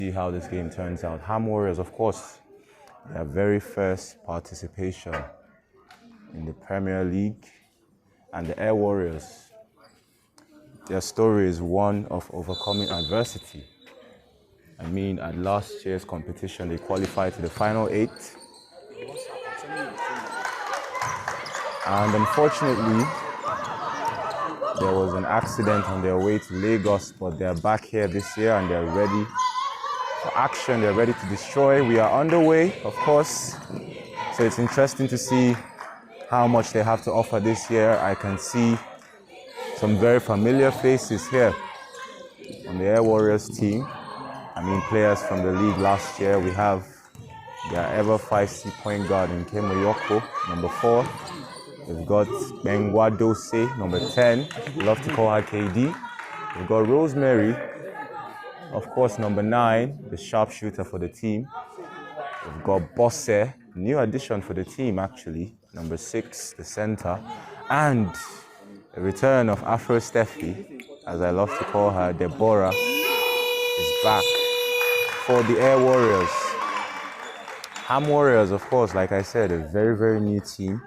See how this game turns out. Ham Warriors, of course, their very first participation in the Premier League, and the Air Warriors, their story is one of overcoming adversity. I mean, at last year's competition, they qualified to the final 8. And unfortunately, there was an accident on their way to Lagos, but they're back here this year and they're ready for action. They're ready to destroy. We are underway, of course. So it's interesting to see how much they have to offer this year. I can see some very familiar faces here on the Air Warriors team. I mean, players from the league last year. We have their ever feisty point guard in Yoko, number 4. We've got Bengwa Dose, number 10. We love to call her KD. We've got Rosemary, of course, number 9, the sharpshooter for the team. We've got Bosse, new addition for the team, actually, number 6, the center. And the return of Afro Steffi, as I love to call her, Deborah, is back for the Air Warriors. Ham Warriors, of course, like I said, a very, very new team.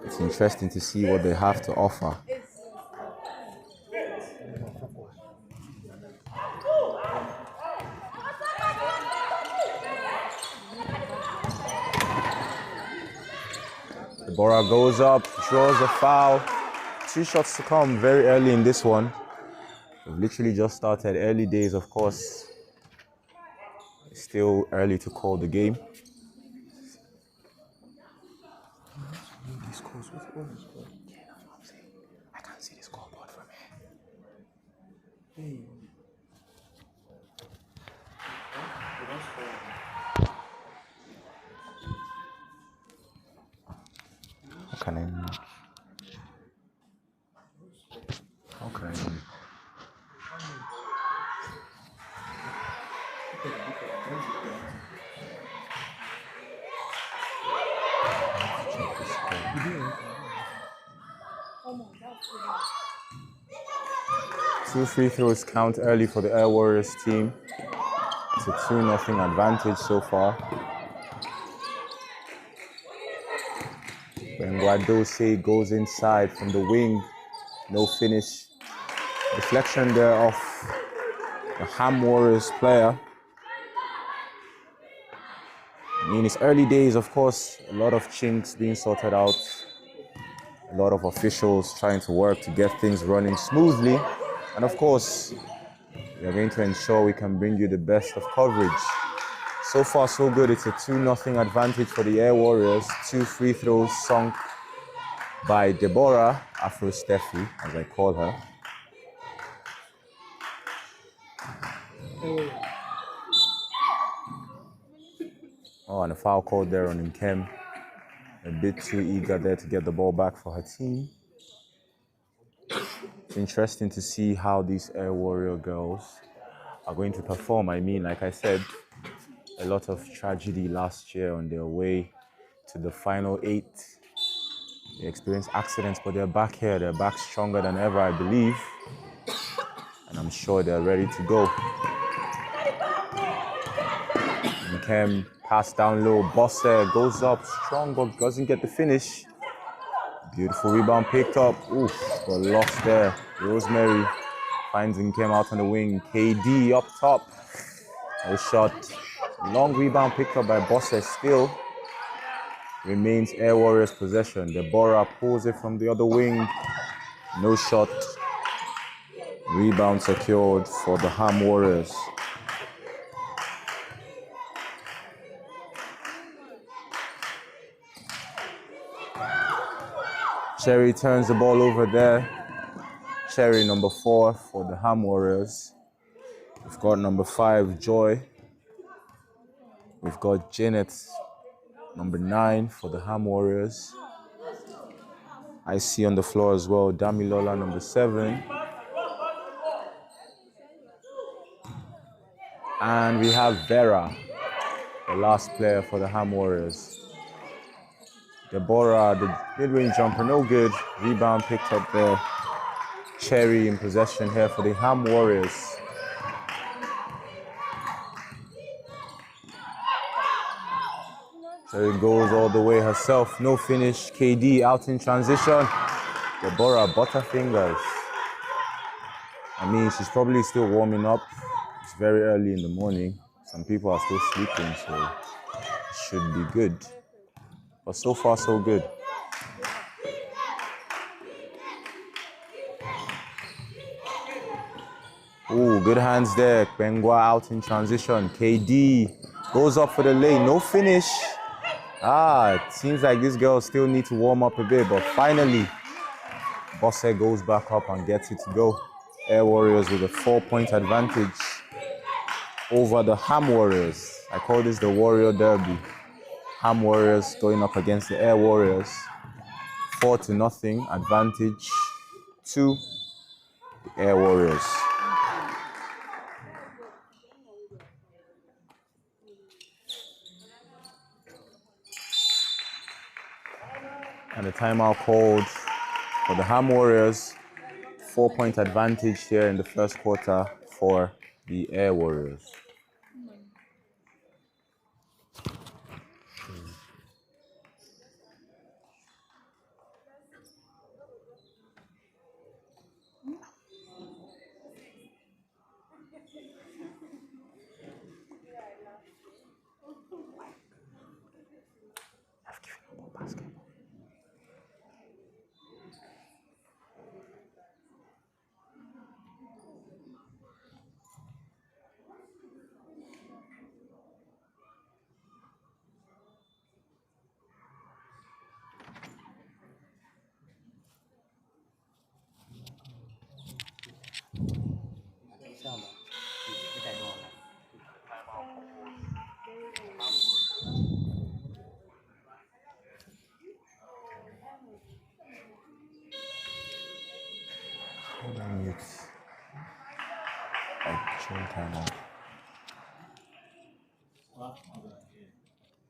It's interesting to see what they have to offer. Deborah goes up, draws a foul. 2 shots to come very early in this one. We've literally just started, early days, of course. It's still early to call the game. I can't see the scoreboard from here. How can I move? How can I move? 2 free throws count early for the Air Warriors team. It's a 2-0 advantage so far. When Guadose goes inside from the wing, no finish. Deflection there off the Ham Warriors player. I mean, it's early days, of course, a lot of chinks being sorted out. A lot of officials trying to work to get things running smoothly. And of course, we are going to ensure we can bring you the best of coverage. So far, so good. It's a 2-0 advantage for the Air Warriors. 2 free throws sunk by Deborah, Afro Steffi, as I call her. Oh, and a foul called there on Nkem. A bit too eager there to get the ball back for her team. It's interesting to see how these Air Warrior girls are going to perform. I mean, like I said, a lot of tragedy last year on their way to the final 8. They experienced accidents, but they're back here. They're back stronger than ever, I believe. And I'm sure they're ready to go. Nkem, pass down low. Bosse goes up strong, but doesn't get the finish. Beautiful rebound picked up. Oof, got lost there. Rosemary finds Nkem out on the wing. KD up top. No shot. Long rebound picked up by Bosse. Still remains Air Warriors possession. Deborah pulls it from the other wing. No shot. Rebound secured for the Ham Warriors. Cherry turns the ball over there. Cherry, number 4 for the Ham Warriors. We've got number 5, Joy. We've got Janet, number 9 for the Ham Warriors. I see on the floor as well, Damilola, number 7. And we have Vera, the last player for the Ham Warriors. Deborah, the mid-range jumper, no good. Rebound picked up there. Cherry in possession here for the Ham Warriors. Cherry goes all the way herself. No finish. KD out in transition. Deborah Butterfingers. I mean, she's probably still warming up. It's very early in the morning. Some people are still sleeping, so it should be good. But so far, so good. Ooh, good hands there. Bengwa out in transition. KD goes up for the lane. No finish. It seems like this girl still needs to warm up a bit, but finally, Bosse goes back up and gets it to go. Air Warriors with a 4-point advantage over the Ham Warriors. I call this the Warrior Derby. Ham Warriors going up against the Air Warriors. 4-0 advantage to the Air Warriors. And the timeout called for the Ham Warriors. 4-point advantage here in the first quarter for the Air Warriors.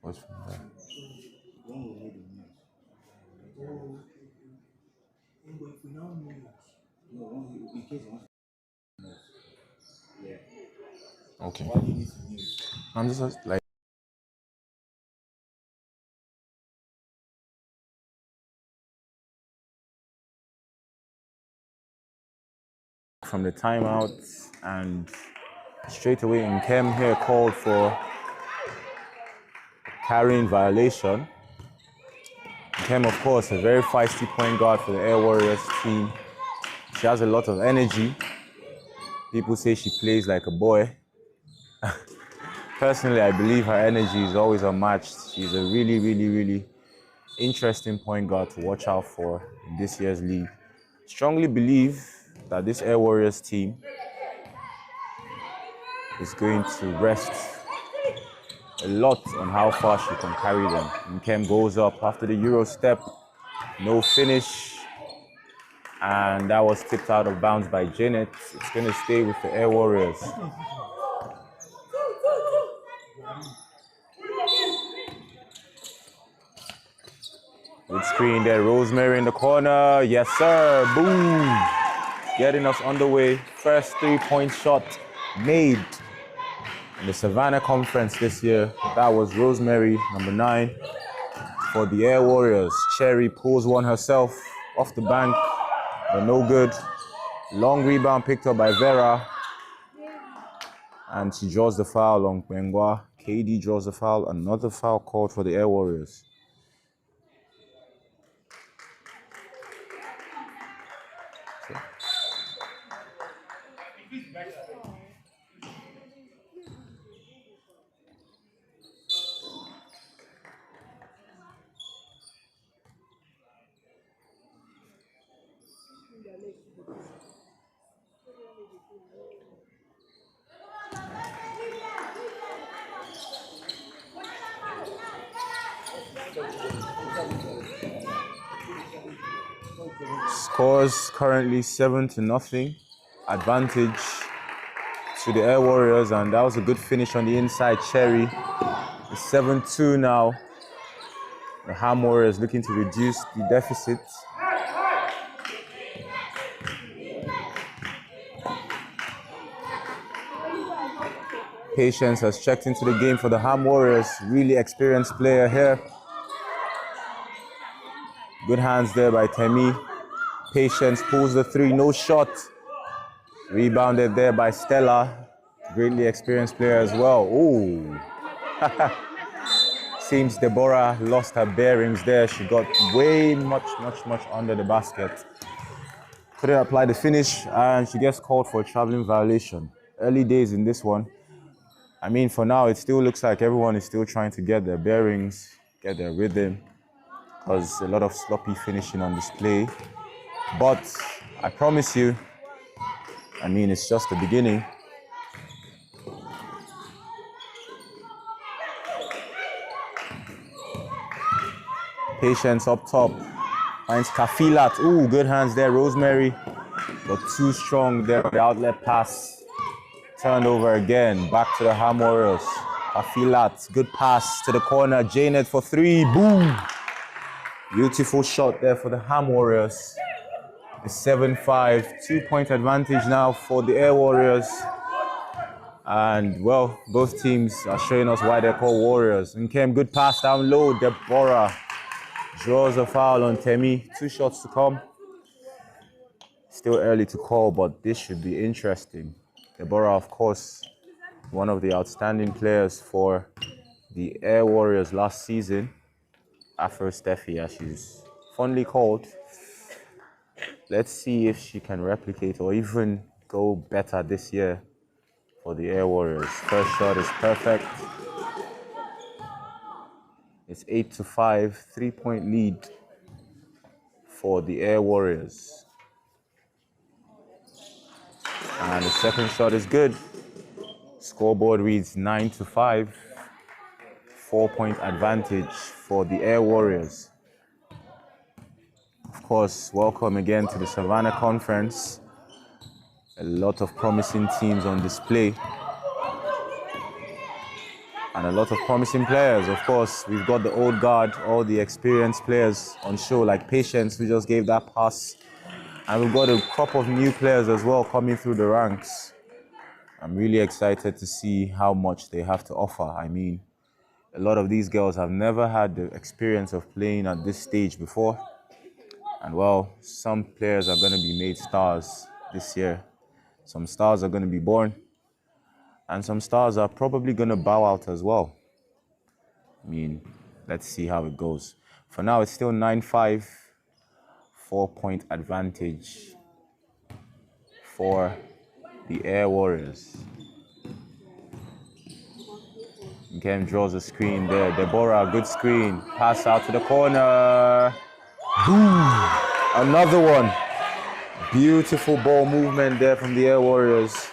What's from there? Okay. I'm just like from the timeout, and straight away Nkem here called for carrying violation. Nkem, of course, a very feisty point guard for the Air Warriors team. She has a lot of energy. People say she plays like a boy. Personally, I believe her energy is always unmatched. She's a really, really, really interesting point guard to watch out for in this year's league. Strongly believe that this Air Warriors team is going to rest a lot on how far she can carry them. Nkem goes up after the Euro step, no finish, and that was tipped out of bounds by Janet. It's going to stay with the Air Warriors. Good screen there, Rosemary in the corner. Yes, sir. Boom. Getting us underway. First 3-point shot made in the Savannah Conference this year. That was Rosemary, number 9, for the Air Warriors. Cherry pulls one herself off the bank, but no good. Long rebound picked up by Vera. And she draws the foul on Bengwa. KD draws the foul. Another foul called for the Air Warriors. Scores currently 7-0. Advantage to the Air Warriors, and that was a good finish on the inside. Cherry. It's 7-2 now. The Ham Warriors looking to reduce the deficit. Patience has checked into the game for the Ham Warriors. Really experienced player here. Good hands there by Temi. Patience pulls the three, no shot. Rebounded there by Stella. Greatly experienced player as well. Ooh. Seems Deborah lost her bearings there. She got way much under the basket. Couldn't apply the finish, and she gets called for a traveling violation. Early days in this one. I mean, for now, it still looks like everyone is still trying to get their bearings, get their rhythm, because a lot of sloppy finishing on display. But I promise you, I mean, it's just the beginning. Patience up top. Finds Kafilat. Ooh, good hands there, Rosemary. But too strong there. The outlet pass. Turned over again. Back to the Ham Warriors. Kafilat. Good pass to the corner. Janet for three. Boom. Beautiful shot there for the Ham Warriors. It's 7-5. 2-point advantage now for the Air Warriors. And, well, both teams are showing us why they're called Warriors. Nkem, good pass down low. Deborah draws a foul on Temi. 2 shots to come. Still early to call, but this should be interesting. Deborah, of course, one of the outstanding players for the Air Warriors last season. Afro Steffi, as she's fondly called. Let's see if she can replicate or even go better this year for the Air Warriors. First shot is perfect. It's 8-5, 3-point lead for the Air Warriors. And the second shot is good. Scoreboard reads 9-5, 4-point advantage for the Air Warriors. Of course, welcome again to the Savannah Conference. A lot of promising teams on display. And a lot of promising players. Of course, we've got the old guard, all the experienced players on show, like Patience, who just gave that pass. And we've got a crop of new players as well coming through the ranks. I'm really excited to see how much they have to offer. I mean, a lot of these girls have never had the experience of playing at this stage before. And well, some players are going to be made stars this year. Some stars are going to be born. And some stars are probably going to bow out as well. I mean, let's see how it goes. For now, it's still 9-5, 4-point advantage for the Air Warriors. Again, draws a screen there. Deborah, good screen. Pass out to the corner. Boom! Another one. Beautiful ball movement there from the Air Warriors.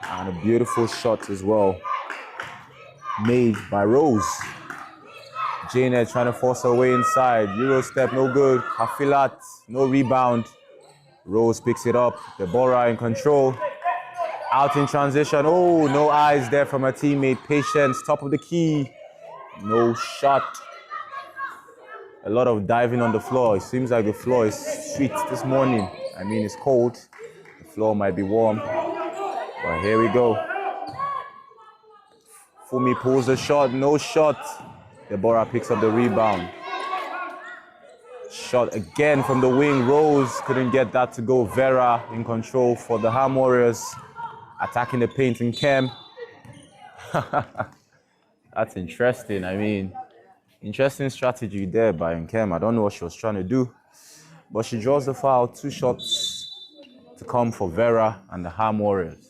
And a beautiful shot as well. Made by Rose. Janet trying to force her way inside. Euro step, no good. Kafilat, no rebound. Rose picks it up. Deborah in control. Out in transition. Oh, no eyes there from her teammate. Patience, top of the key. No shot. A lot of diving on the floor. It seems like the floor is sweet this morning. I mean, it's cold. The floor might be warm. But here we go. Fumi pulls the shot. No shot. Deborah picks up the rebound. Shot again from the wing. Rose couldn't get that to go. Vera in control for the Ham Warriors. Attacking the paint in Kem. That's interesting. I mean, interesting strategy there by Nkem. I don't know what she was trying to do. But she draws the foul. 2 shots to come for Vera and the Ham Warriors.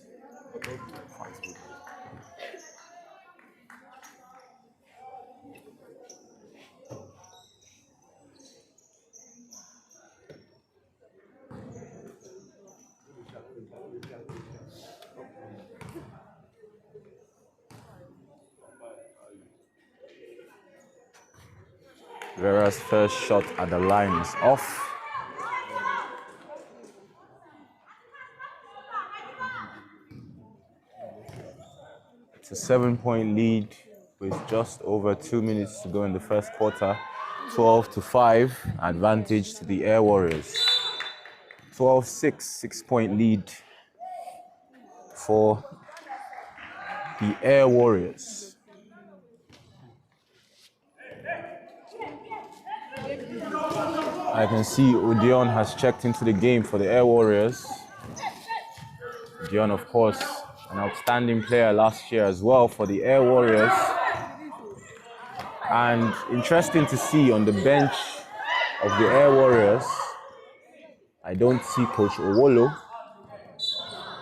Vera's first shot at the line is off. It's a 7-point lead with just over 2 minutes to go in the first quarter. 12-5, advantage to the Air Warriors. 12-6, 6-point lead for the Air Warriors. I can see Odion has checked into the game for the Air Warriors. Odion, of course, an outstanding player last year as well for the Air Warriors. And interesting to see on the bench of the Air Warriors, I don't see Coach Owolo.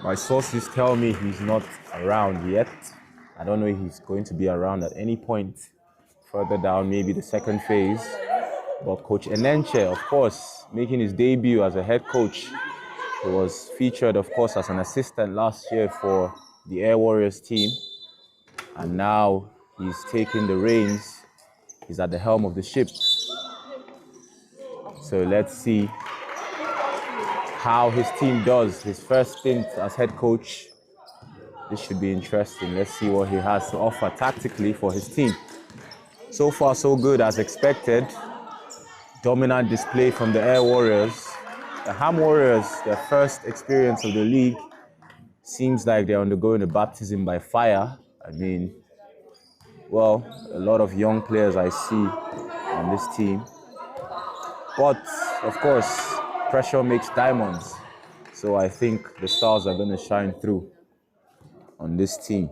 My sources tell me he's not around yet. I don't know if he's going to be around at any point further down, maybe the second phase. But Coach Enenche, of course, making his debut as a head coach. He was featured, of course, as an assistant last year for the Air Warriors team. And now he's taking the reins. He's at the helm of the ship. So let's see how his team does. His first stint as head coach. This should be interesting. Let's see what he has to offer tactically for his team. So far, so good as expected. Dominant display from the Air Warriors. The Ham Warriors, their first experience of the league, seems like they're undergoing a baptism by fire. I mean, well, a lot of young players I see on this team. But, of course, pressure makes diamonds. So I think the stars are going to shine through on this team.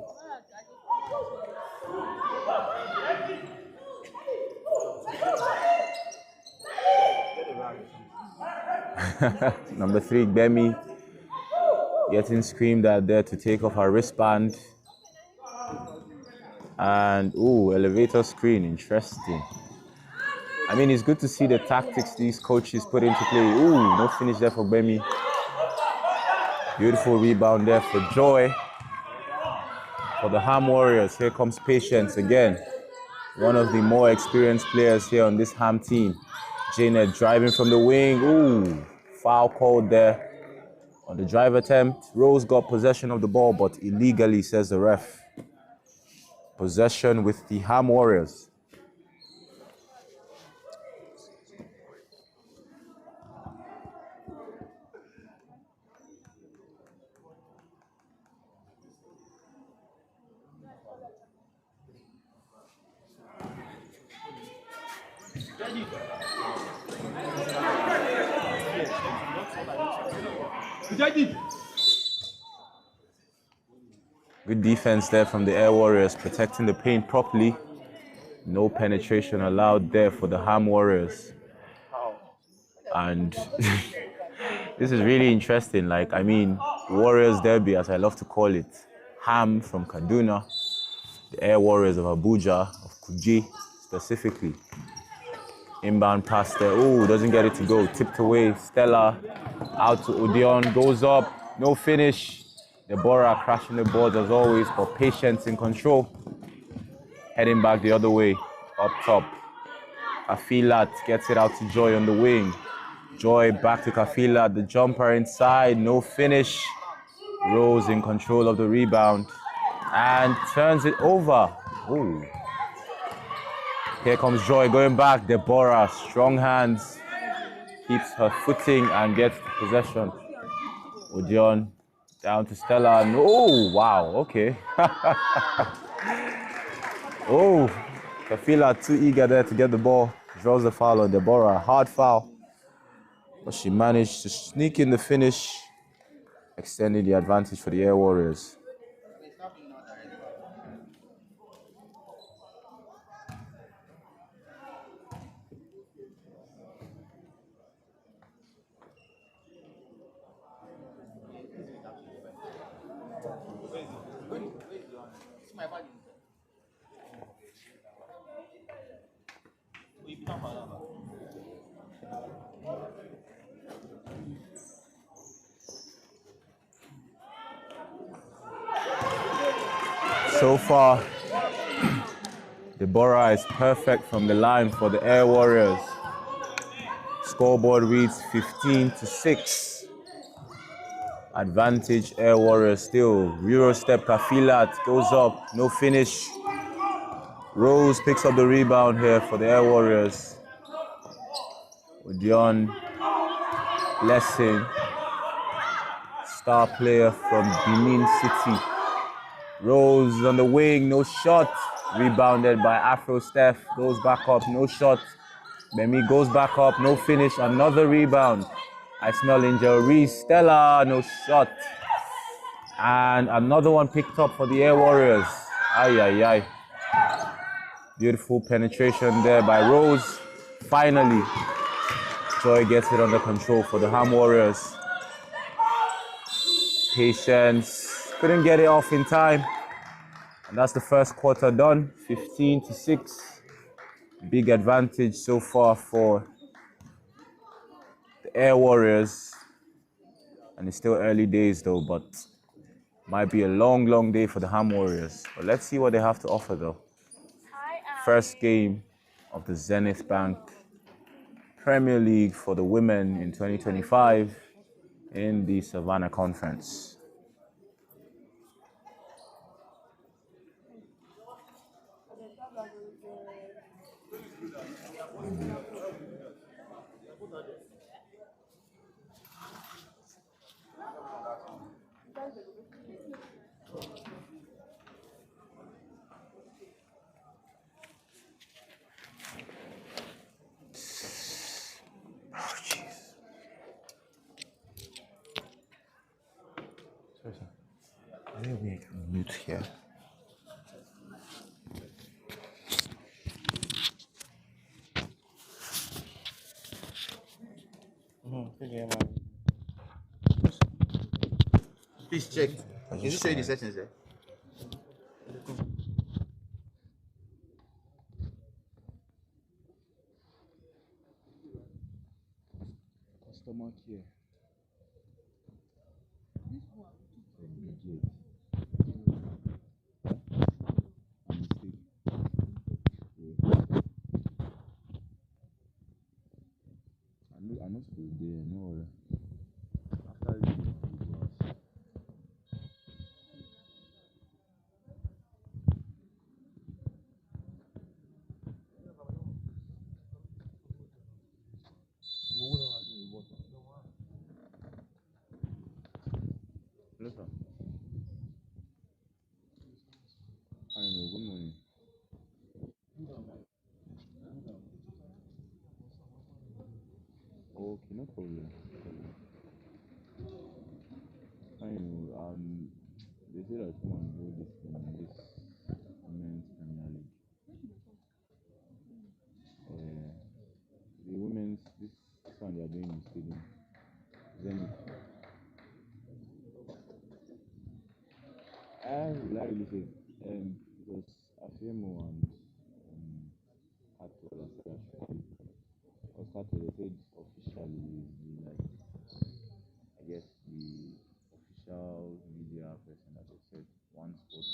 Number 3, Gbemi, getting screamed at there to take off her wristband. And, ooh, elevator screen, interesting. I mean, it's good to see the tactics these coaches put into play. Ooh, no finish there for Gbemi. Beautiful rebound there for Joy. For the Ham Warriors, here comes Patience again. One of the more experienced players here on this Ham team. Janet driving from the wing. Ooh, foul called there on the drive attempt. Rose got possession of the ball, but illegally, says the ref. Possession with the Ham Warriors. Good defense there from the Air Warriors, protecting the paint properly. No penetration allowed there for the Ham Warriors. And this is really interesting. Like, I mean, Warriors Derby, as I love to call it. Ham from Kaduna, the Air Warriors of Abuja, of Kuji specifically. Inbound pass there. Oh, doesn't get it to go. Tipped away. Stella out to Odion. Goes up. No finish. Deborah crashing the boards as always, but Patience in control. Heading back the other way. Up top. Kafilat gets it out to Joy on the wing. Joy back to Kafilat. The jumper inside. No finish. Rose in control of the rebound. And turns it over. Ooh. Here comes Joy going back. Deborah, strong hands. Keeps her footing and gets possession. Odion down to Stella. Oh, wow, okay. Oh, Kafila too eager there to get the ball. Draws the foul on Deborah. Hard foul. But she managed to sneak in the finish, extending the advantage for the Air Warriors. So far, Deborah is perfect from the line for the Air Warriors. Scoreboard reads 15-6. Advantage Air Warriors still. Euro step Kafilat goes up, no finish. Rose picks up the rebound here for the Air Warriors. Odion Blessing, star player from Benin City. Rose on the wing, no shot. Rebounded by Afro Steph, goes back up, no shot. Bemi goes back up, no finish, another rebound. I smell injury. Stella, no shot. And another one picked up for the Air Warriors. Ay, ay, ay. Beautiful penetration there by Rose. Finally, Joy gets it under control for the Ham Warriors. Patience, couldn't get it off in time. And that's the first quarter done, 15-6. Big advantage so far for the Air Warriors. And it's still early days though, but might be a long, long day for the Ham Warriors. But let's see what they have to offer though. First game of the Zenith Bank Premier League for the women in 2025 in the Savannah Conference. Mute here. Please check. Can you show you the settings there? Customer care. I'm not still there, no. After this, hello, sir. I know, good morning. Okay, no problem. I know, they say that someone do this women's Premier League. The women's, this one they are doing in stadium. Zenith. I like really say, because Afemo and Kato, they said officially is the, like, I guess the official media person that they said one sport.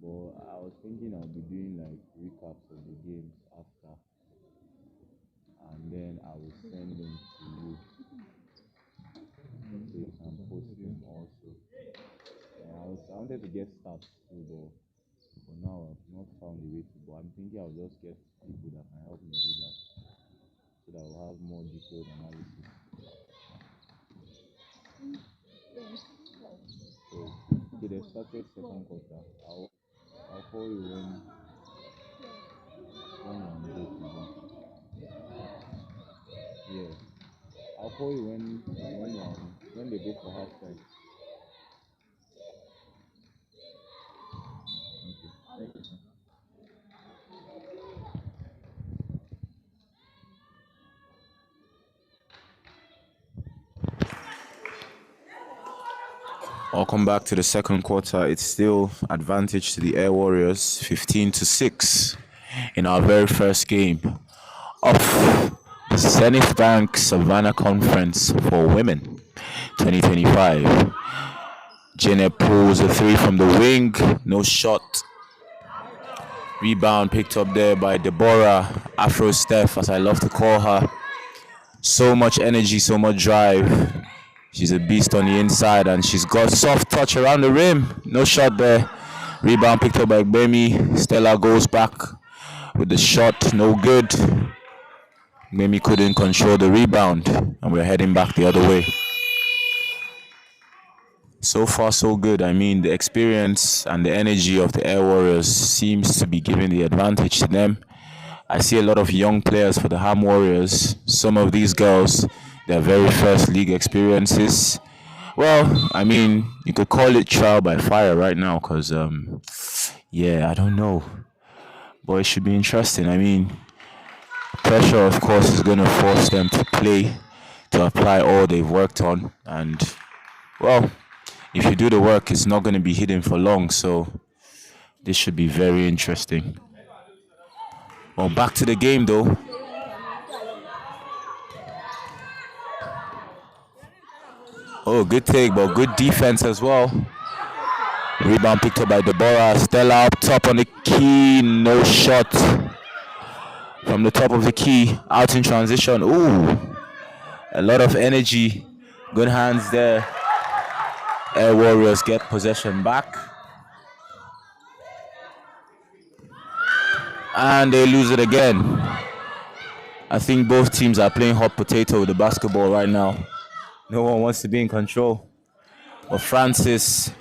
But I was thinking I'll be doing like recaps of the games after, and then I will send them to you so you can post them also. I wanted to get stats too, but for now I've not found a way to. But I'm thinking I'll just get people that can help me do that, so that I'll have more detailed analysis. So, okay, they started second quarter. I'll call you when you're on break. Yeah, I'll call you when they go for halftime. Okay, thank you, sir. Welcome back to the second quarter. It's still advantage to the Air Warriors, 15-6 in our very first game of the Zenith Bank Savannah Conference for Women 2025. Janet pulls a three from the wing, no shot. Rebound picked up there by Deborah Afro Steph, as I love to call her. So much energy, so much drive. She's a beast on the inside, and she's got soft touch around the rim. No shot there. Rebound picked up by Bemi. Stella goes back with the shot. No good. Bemi couldn't control the rebound, and we're heading back the other way. So far, so good. I mean, the experience and the energy of the Air Warriors seems to be giving the advantage to them. I see a lot of young players for the Ham Warriors. Some of these girls, their very first league experiences. Well, I mean, you could call it trial by fire right now because, yeah, I don't know. But it should be interesting. I mean, pressure, of course, is going to force them to play, to apply all they've worked on. And, well, if you do the work, it's not going to be hidden for long. So this should be very interesting. Well, back to the game, though. Oh, good take, but good defense as well. Rebound picked up by Deborah. Stella up top on the key. No shot from the top of the key. Out in transition. Ooh, a lot of energy. Good hands there. Air Warriors get possession back. And they lose it again. I think both teams are playing hot potato with the basketball right now. No one wants to be in control. But Francis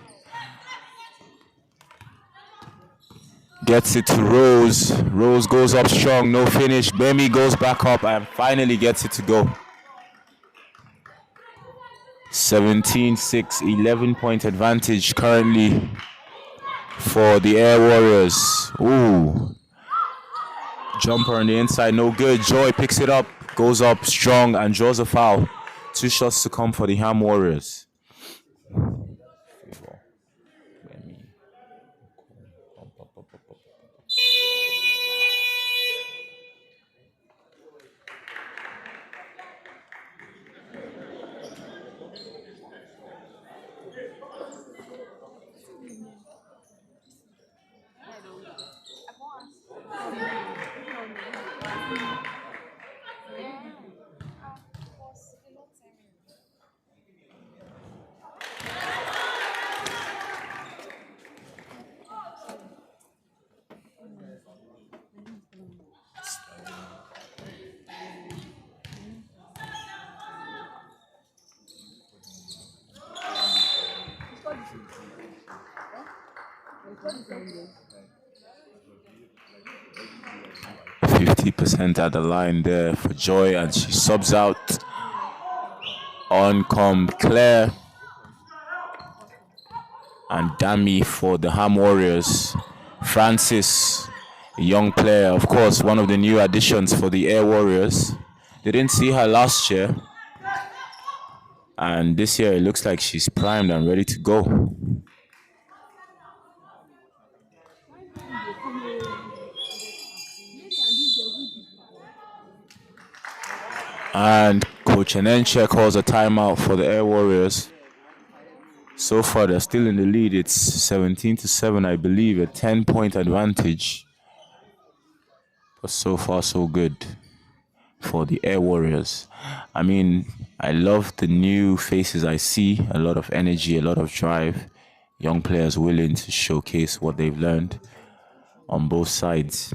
gets it to Rose. Rose goes up strong, no finish. Bemi goes back up and finally gets it to go. 17-6, 11-point advantage currently for the Air Warriors. Ooh. Jumper on the inside, no good. Joy picks it up, goes up strong and draws a foul. 2 shots to come for the Ham Warriors. 50% at the line there for Joy, and she subs out. On come Claire and Dami for the Ham Warriors. Francis, a young player, of course, one of the new additions for the Air Warriors. They didn't see her last year, and this year it looks like she's primed and ready to go. And Coach Enenche calls a timeout for the Air Warriors. So far, they're still in the lead. It's 17-7, I believe, a 10-point advantage. But so far, so good for the Air Warriors. I mean, I love the new faces I see. A lot of energy, a lot of drive. Young players willing to showcase what they've learned on both sides.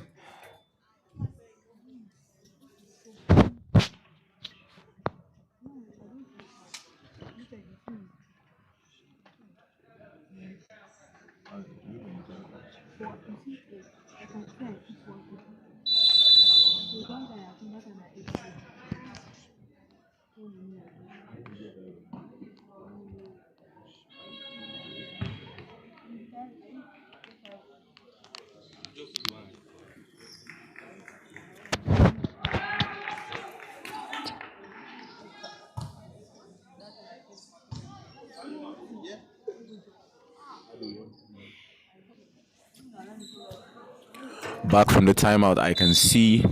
Back from the timeout, I can see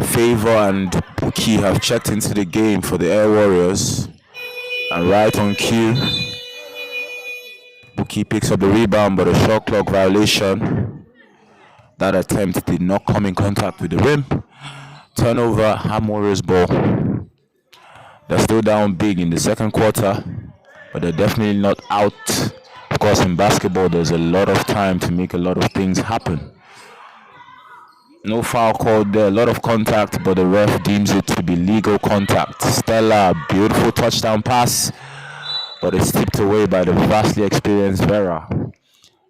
Favor and Buki have checked into the game for the Air Warriors. And right on cue, Buki picks up the rebound, but a shot clock violation. That attempt did not come in contact with the rim. Turnover, Ham Warriors ball. They're still down big in the second quarter, but they're definitely not out. Of course, in basketball, there's a lot of time to make a lot of things happen. No foul called there, a lot of contact, but the ref deems it to be legal contact. Stella, beautiful touchdown pass. but it's tipped away by the vastly experienced Vera.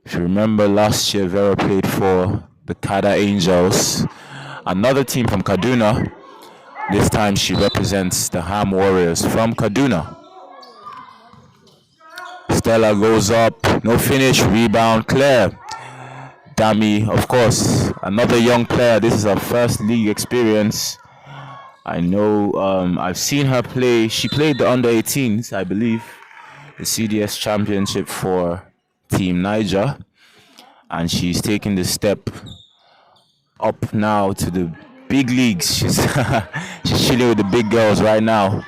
If you remember last year, Vera played for the Kada Angels, another team from Kaduna. This time she represents the Ham Warriors from Kaduna. Stella goes up, no finish, rebound, Claire. Dami, of course, another young player. This is her first league experience. I know, I've seen her play. She played the under-18s, I believe, the CDS championship for Team Niger. And she's taking the step up now to the big leagues. She's she's chilling with the big girls right now.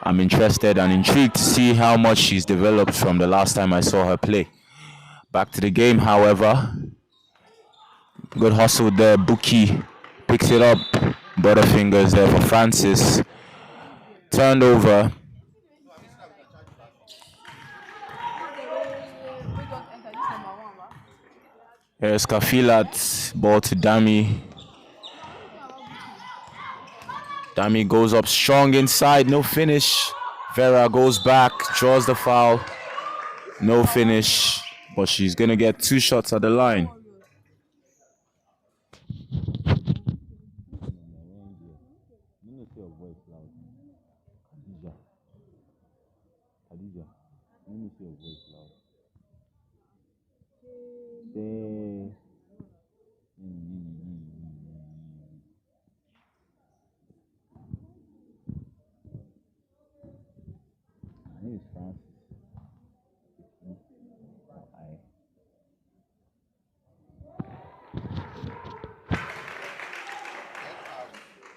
I'm interested and intrigued to see how much she's developed from the last time I saw her play. Back to the game, however. Good hustle there. Buki picks it up. Butterfingers there for Francis. Turned over. Here's Kafilat. Ball to Dami. Dami goes up strong inside. No finish. Vera goes back. Draws the foul. No finish. But she's going to get 2 shots at the line.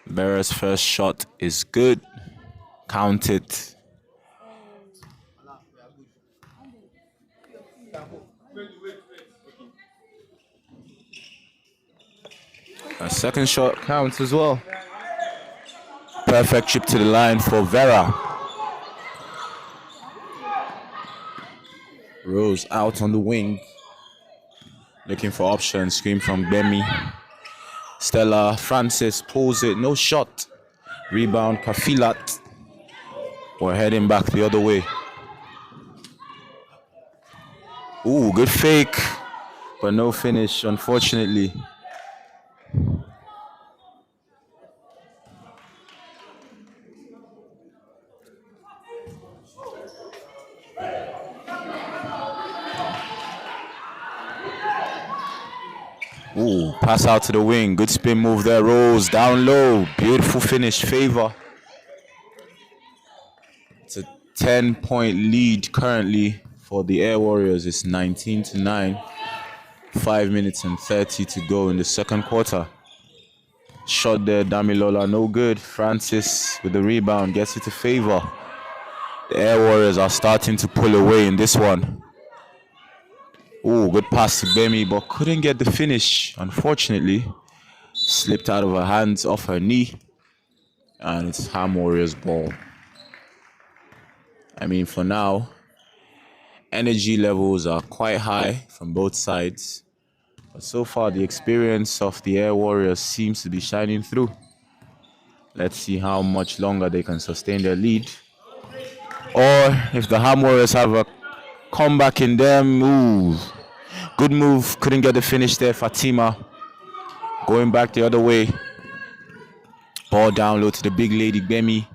Vera's first shot is good. Count it. A second shot counts as well. Perfect trip to the line for Vera. Rose out on the wing. Looking for options. Screen from Bemi. Stella Francis pulls it. No shot. Rebound Kafilat. We're heading back the other way. Ooh, good fake. But no finish, unfortunately. Ooh, pass out to the wing. Good spin move there. Rose down low. Beautiful finish. Favor. It's a 10-point lead currently for the Air Warriors. It's 19-9. 5 minutes and 30 to go in the second quarter. Shot there. Damilola, no good. Francis with the rebound gets it to Favor. The Air Warriors are starting to pull away in this one. Ooh, good pass to Bemi, but couldn't get the finish, unfortunately. Slipped out of her hands, off her knee. And it's Ham Warriors ball. I mean, for now, energy levels are quite high from both sides. But so far, the experience of the Air Warriors seems to be shining through. Let's see how much longer they can sustain their lead. Or if the Ham Warriors have a comeback in them. Ooh. Good move. Couldn't get the finish there. Fatima going back the other way. Ball down low to the big lady, Bemi.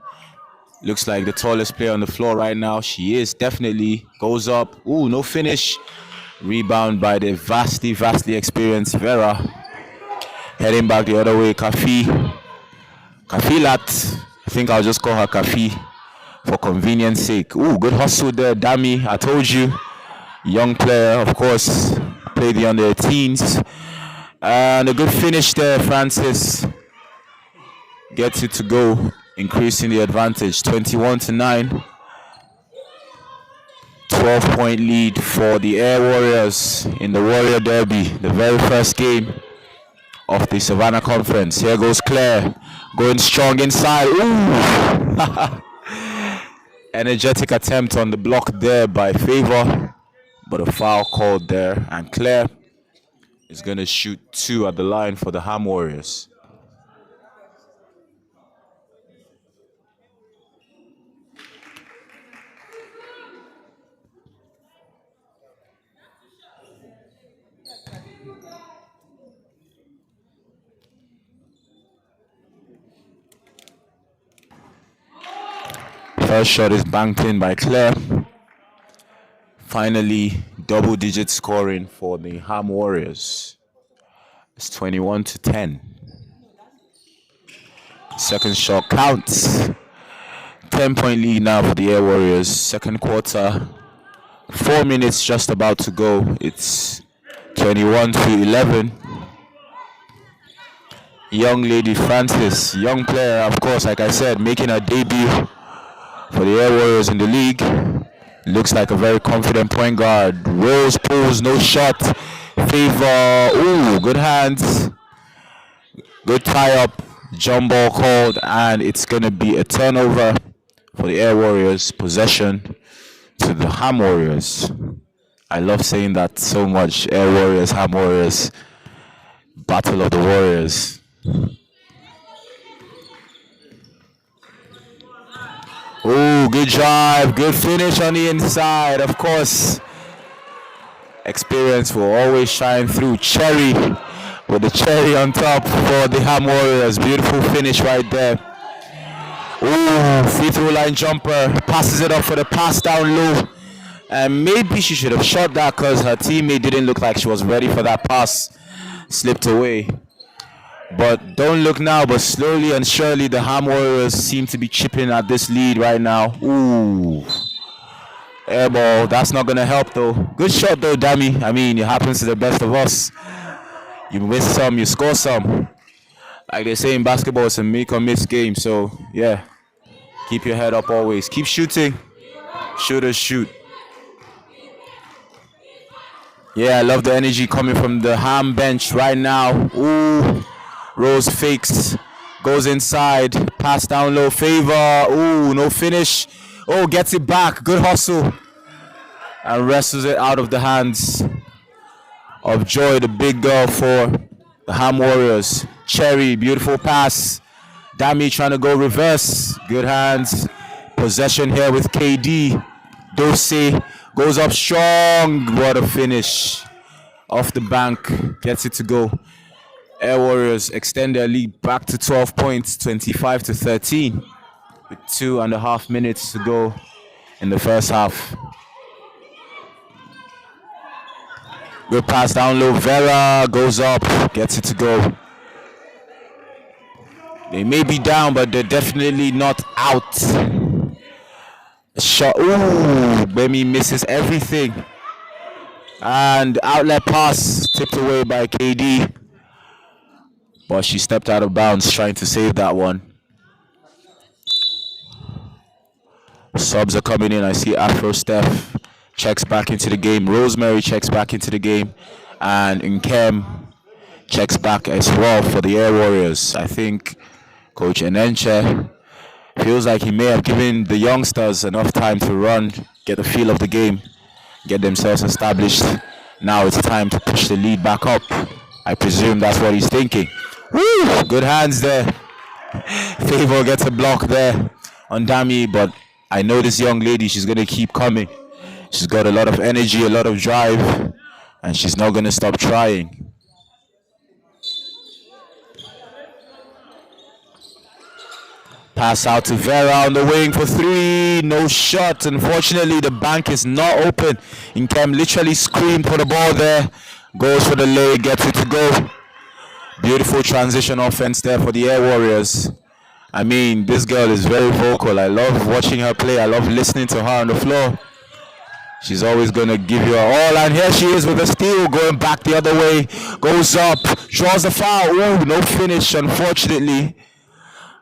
Looks like the tallest player on the floor right now. She is, definitely. Goes up. Ooh, no finish. Rebound by the vastly experienced Vera. Heading back the other way, Kafilat. I think I'll just call her Kafi for convenience sake. Ooh, good hustle there, Dami. I told you. Young player, of course. Played the under-18s. And a good finish there, Francis. Gets it to go, increasing the advantage. 21-9. 12-point lead for the Air Warriors in the Warrior Derby, the very first game of the Savannah Conference. Here goes Claire, going strong inside. Ooh! Energetic attempt on the block there by Favor, but a foul called there, and Claire is going to shoot 2 at the line for the Ham Warriors. First shot is banked in by Claire. Finally, double-digit scoring for the Ham Warriors. It's 21-10. Second shot counts. 10-point lead now for the Air Warriors. Second quarter. 4 minutes just about to go. It's 21-11. Young lady Francis, young player, of course, like I said, making her debut for the Air Warriors in the league. Looks like a very confident point guard. Rolls, pulls, no shot. Favor, ooh, good hands. Good tie-up. Jump ball called, and it's going to be a turnover for the Air Warriors. Possession to the Ham Warriors. I love saying that so much. Air Warriors, Ham Warriors. Battle of the Warriors. Oh, good drive, good finish on the inside. Of course, experience will always shine through. Cherry with the cherry on top for the Ham Warriors. Beautiful finish right there. Ooh, free throw line jumper. Passes it up for the pass down low. And maybe she should have shot that because her teammate didn't look like she was ready for that pass. Slipped away. But don't look now, but slowly and surely the Ham Warriors seem to be chipping at this lead right now. Ooh. Air ball. That's not going to help though. Good shot though, Dami. I mean, it happens to the best of us. You miss some, you score some. Like they say in basketball, it's a make or miss game. So, yeah. Keep your head up always. Keep shooting. Shooters shoot. Yeah, I love the energy coming from the Ham bench right now. Ooh. Rose fakes, goes inside, pass down low, Favor, ooh, no finish. Oh, gets it back, good hustle. And wrestles it out of the hands of Joy, the big girl for the Ham Warriors. Cherry, beautiful pass. Dami trying to go reverse, good hands. Possession here with KD. Dose goes up strong, what a finish. Off the bank, gets it to go. Air Warriors extend their lead back to 12 points, 25-13, with 2.5 minutes to go in the first half. Good pass down low. Vera goes up, gets it to go. They may be down, but they're definitely not out. Shot. Ooh, Bemi misses everything. And outlet pass tipped away by KD. But she stepped out of bounds trying to save that one. Subs are coming in. I see Afro Steph checks back into the game. Rosemary checks back into the game. And Nkem checks back as well for the Air Warriors. I think Coach Enenche feels like he may have given the youngsters enough time to run, get the feel of the game, get themselves established. Now it's time to push the lead back up. I presume that's what he's thinking. Woo! Good hands there. Favor gets a block there on Dami, but I know this young lady, she's going to keep coming. She's got a lot of energy, a lot of drive, and she's not going to stop trying. Pass out to Vera on the wing for three. No shot. Unfortunately, the bank is not open. Nkem literally screamed for the ball there. Goes for the lay, gets it to go. Beautiful transition offense there for the Air Warriors. I mean, this girl is very vocal. I love watching her play. I love listening to her on the floor. She's always going to give you her all. And here she is with a steal, going back the other way. Goes up, draws the foul. Ooh, no finish, unfortunately.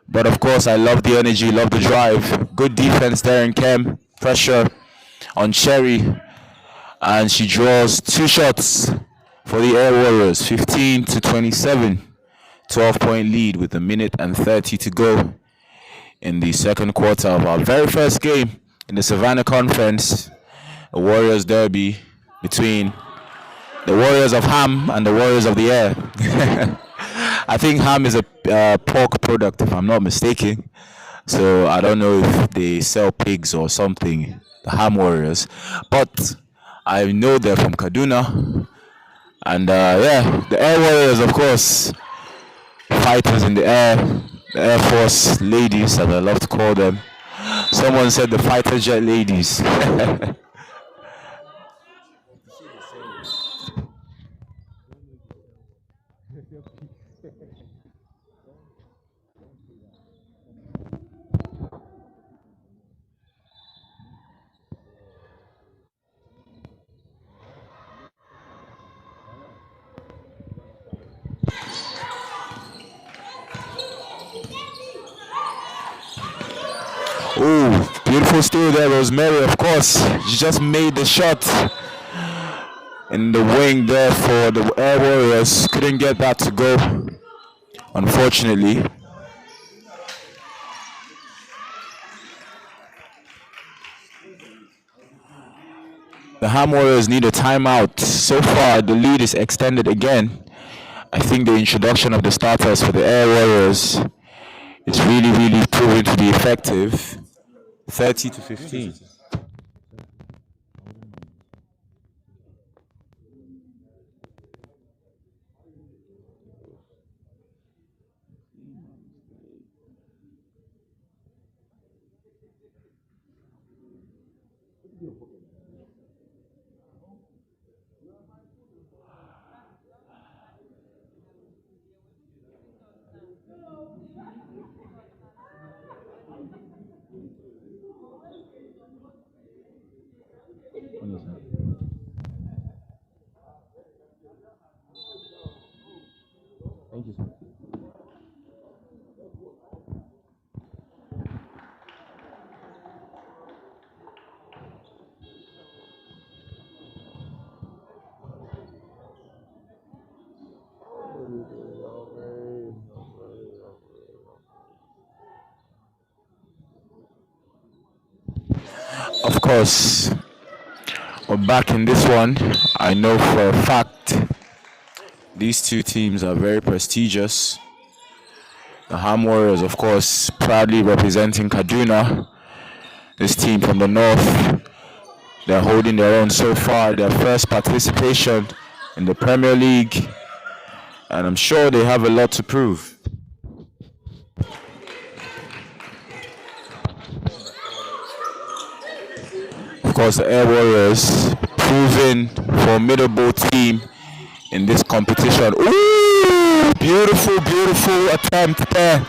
But of course, I love the energy, love the drive. Good defense there in Kem. Pressure on Cherry. And she draws two shots for the Air Warriors. 15-27. 12-point lead with 1:30 to go in the second quarter of our very first game in the Savannah Conference. A Warriors derby between the Warriors of Ham and the Warriors of the Air. I think Ham is a pork product, if I'm not mistaken. So I don't know if they sell pigs or something, the Ham Warriors. But I know they're from Kaduna. And yeah, the Air Warriors, of course, fighters in the air, the Air Force ladies, as I love to call them. Someone said the fighter jet ladies. Oh, beautiful steal there, Rosemary, of course. She just made the shot in the wing there for the Air Warriors. Couldn't get that to go, unfortunately. The Ham Warriors need a timeout. So far, the lead is extended again. I think the introduction of the starters for the Air Warriors is really proving to be effective. 30-15. Thank you, sir. Of course, we're back in this one. I know for a fact these two teams are very prestigious. The Ham Warriors, of course, proudly representing Kaduna. This team from the north, they're holding their own so far. Their first participation in the Premier League, and I'm sure they have a lot to prove. Of course, the Air Warriors, proven formidable team in this competition. Ooh, beautiful attempt there.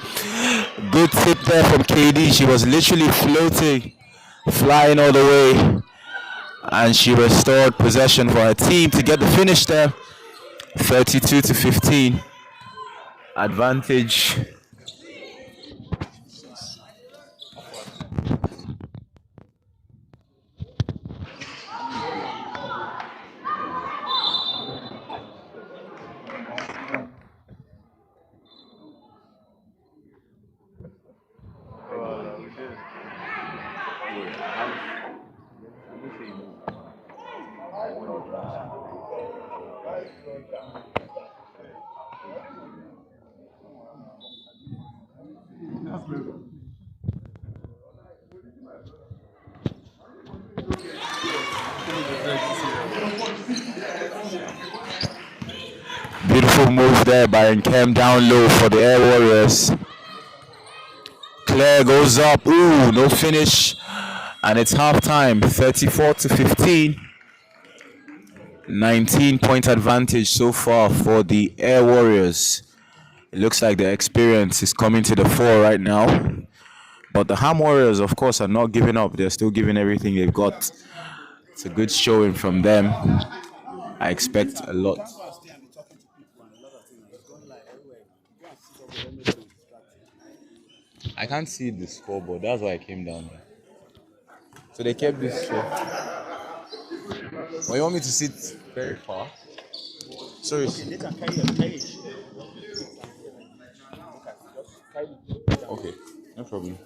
Good tip there from KD. She was literally floating, flying all the way, and she restored possession for her team to get the finish there. 32-15 advantage. Beautiful move there by Nkem down low for the Air Warriors. Claire goes up. Ooh, no finish. And it's halftime. 34-15. 19-point advantage so far for the Air Warriors. It looks like the experience is coming to the fore right now. But the Ham Warriors, of course, are not giving up. They're still giving everything they've got. It's a good showing from them. I expect a lot. I can't see the scoreboard. That's why I came down here. So they kept this show. Well, you want me to sit very far? Sorry. Okay, no problem.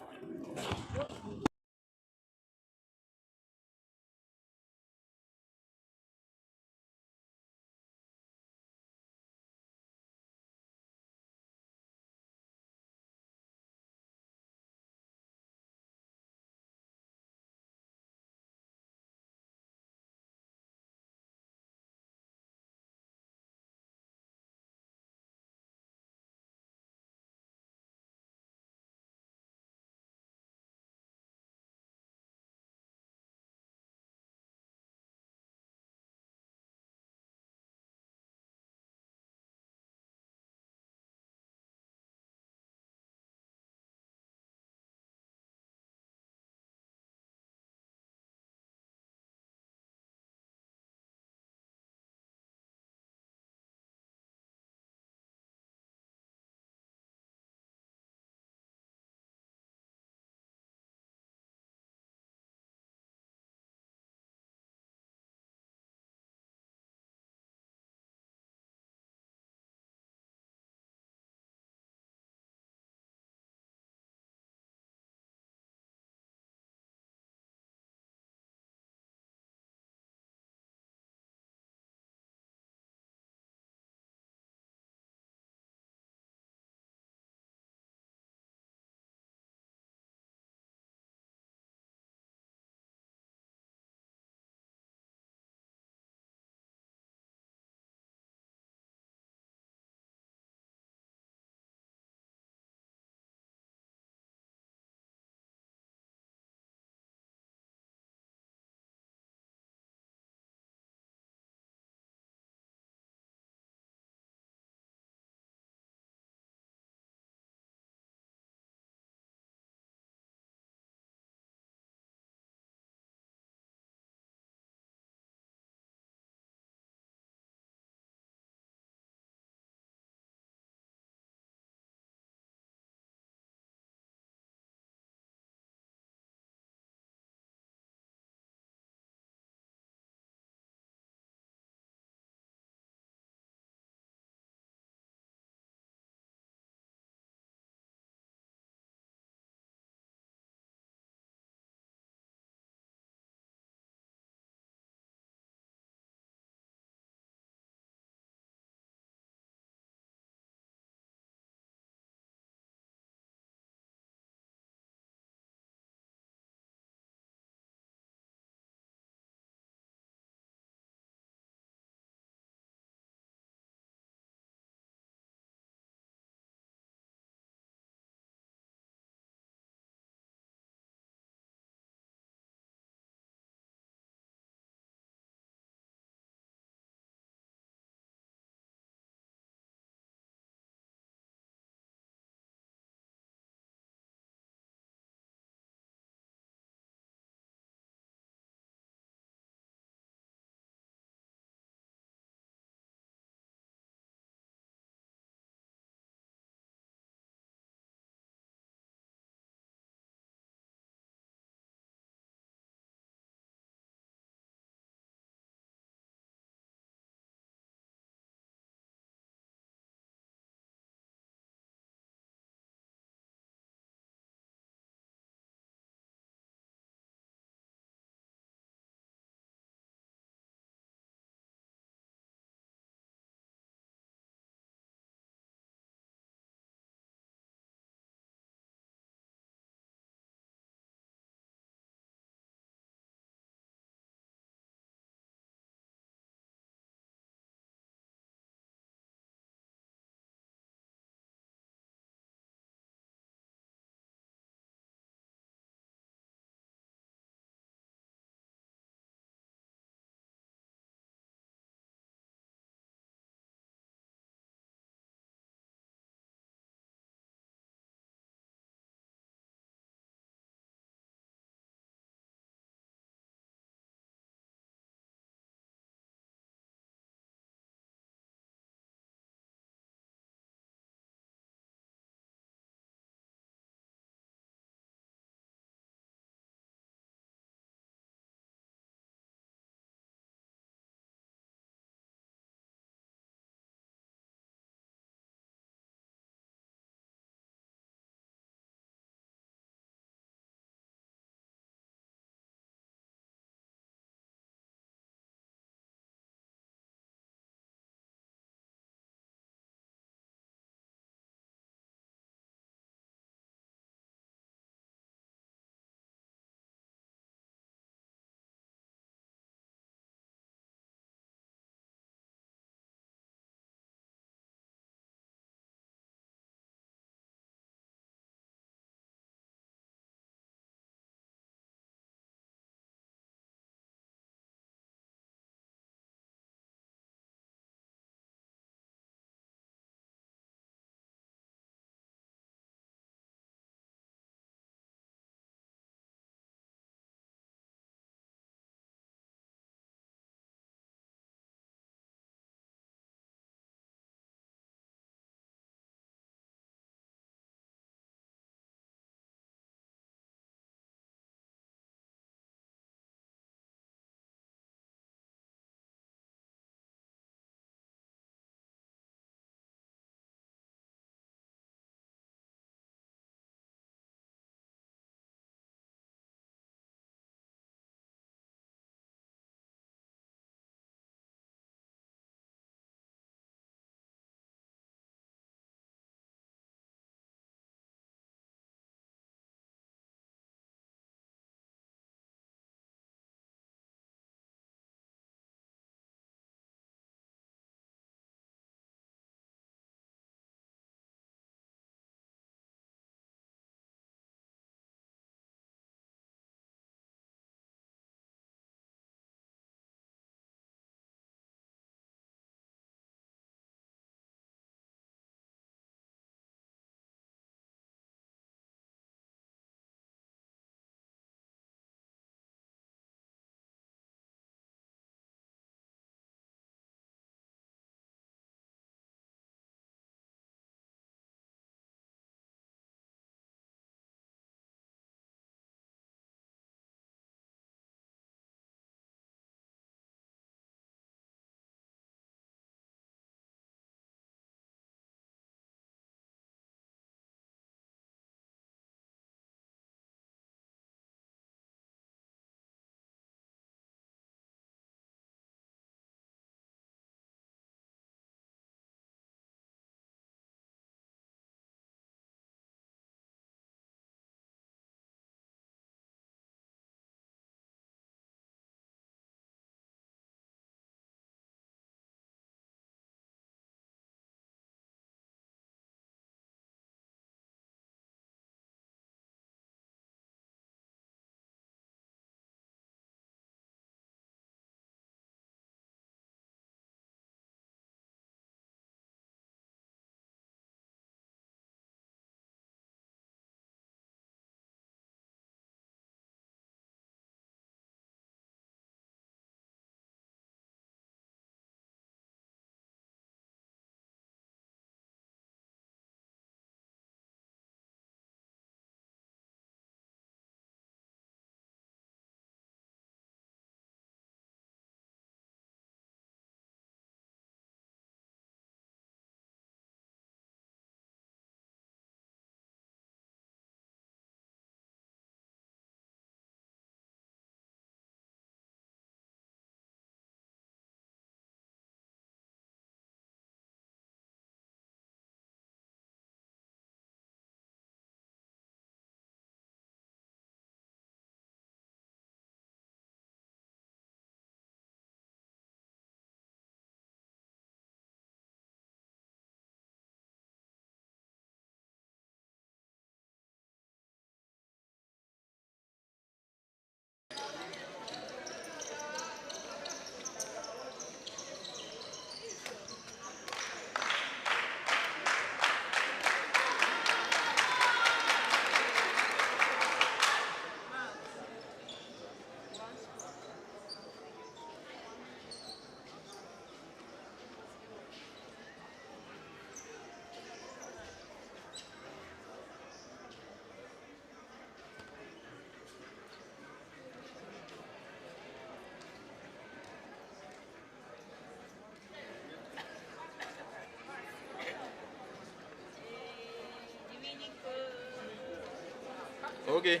Okay.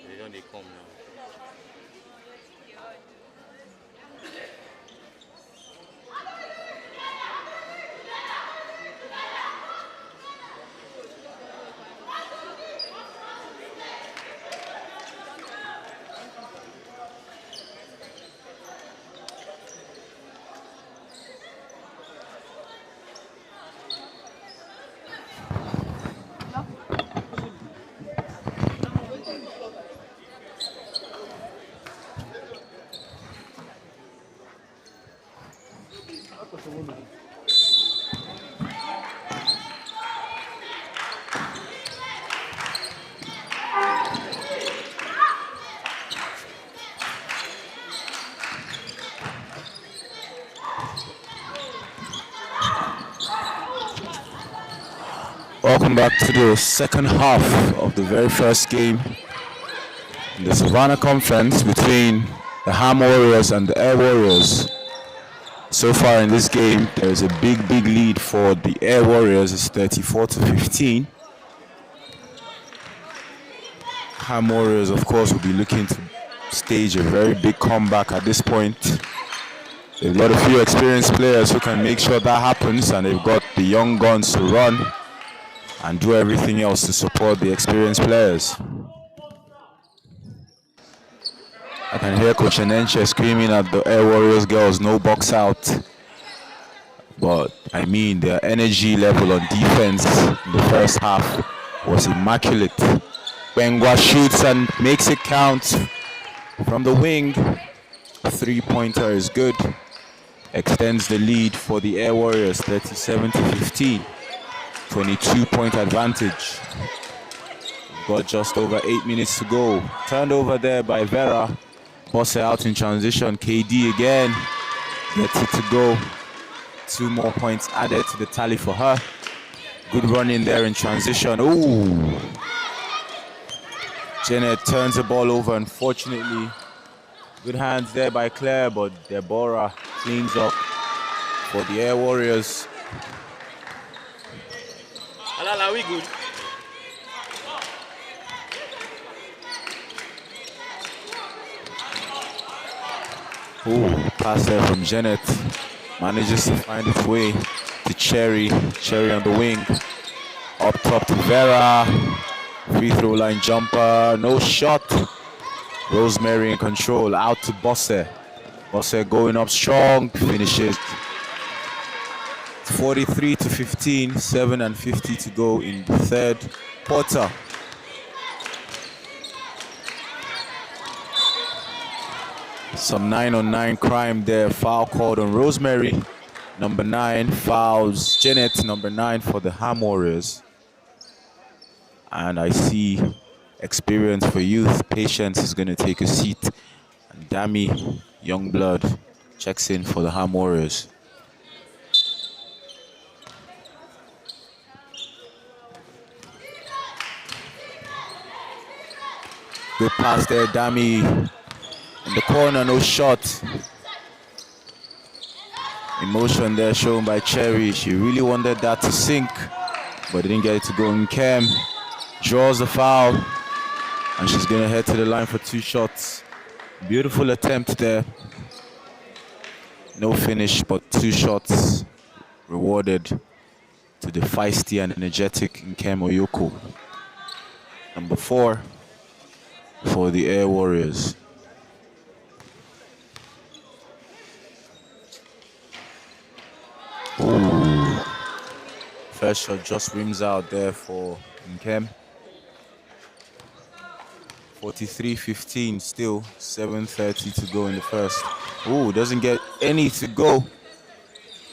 They don't they come now. Welcome back to the second half of the very first game in the Savannah Conference between the Ham Warriors and the Air Warriors. So far in this game, there is a big lead for the Air Warriors. It's 34-15. Ham Warriors, of course, will be looking to stage a very big comeback at this point. They've got a few experienced players who can make sure that happens, and they've got the young guns to run and do everything else to support the experienced players. I can hear Coach Enenche screaming at the Air Warriors girls, no box out. But I mean, their energy level on defense in the first half was immaculate. Bengwa shoots and makes it count from the wing. A three-pointer is good. Extends the lead for the Air Warriors, 37-15. 22-point advantage. Got just over 8 minutes to go. Turned over there by Vera. Bosse out in transition. KD again gets it to go. 2 more points added to the tally for her. Good run in there in transition. Ooh. Janet turns the ball over, unfortunately. Good hands there by Claire, but Deborah cleans up for the Air Warriors. Alala, we good. Ooh, pass there from Janet. Manages to find its way to Cherry. Cherry on the wing. Up top to Vera. Free throw line jumper. No shot. Rosemary in control. Out to Bosse. Bosse going up strong. Finishes. 43-15. 7:50 to go in the third quarter. Some 9-on-9 crime there. Foul called on Rosemary. Number 9 fouls Janet. Number 9 for the Ham Warriors. And I see experience for youth. Patience is going to take a seat. And Dami Youngblood checks in for the Ham Warriors. Good pass there, Dami. In the corner, no shot. Emotion there shown by Cherry. She really wanted that to sink, but didn't get it to go in. Cam draws the foul, and she's gonna head to the line for 2 shots. Beautiful attempt there. No finish, but 2 shots rewarded to the feisty and energetic Nkem Oyoko. Number 4 for the Air Warriors. Ooh. First shot just rims out there for Nkem. 43-15 still, 7:30 to go in the first. Ooh, doesn't get any to go.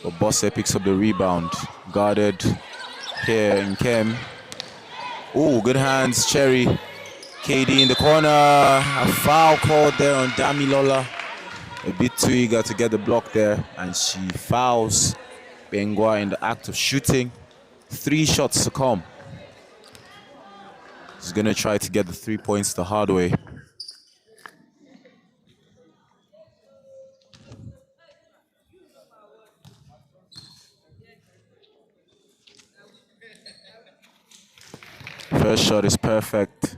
But Bosse picks up the rebound. Guarded here Nkem. Ooh, good hands, Cherry. KD in the corner. A foul called there on Damilola. A bit too eager to get the block there, and she fouls Bengwa in the act of shooting. 3 shots to come. She's gonna try to get the 3 points the hard way. First shot is perfect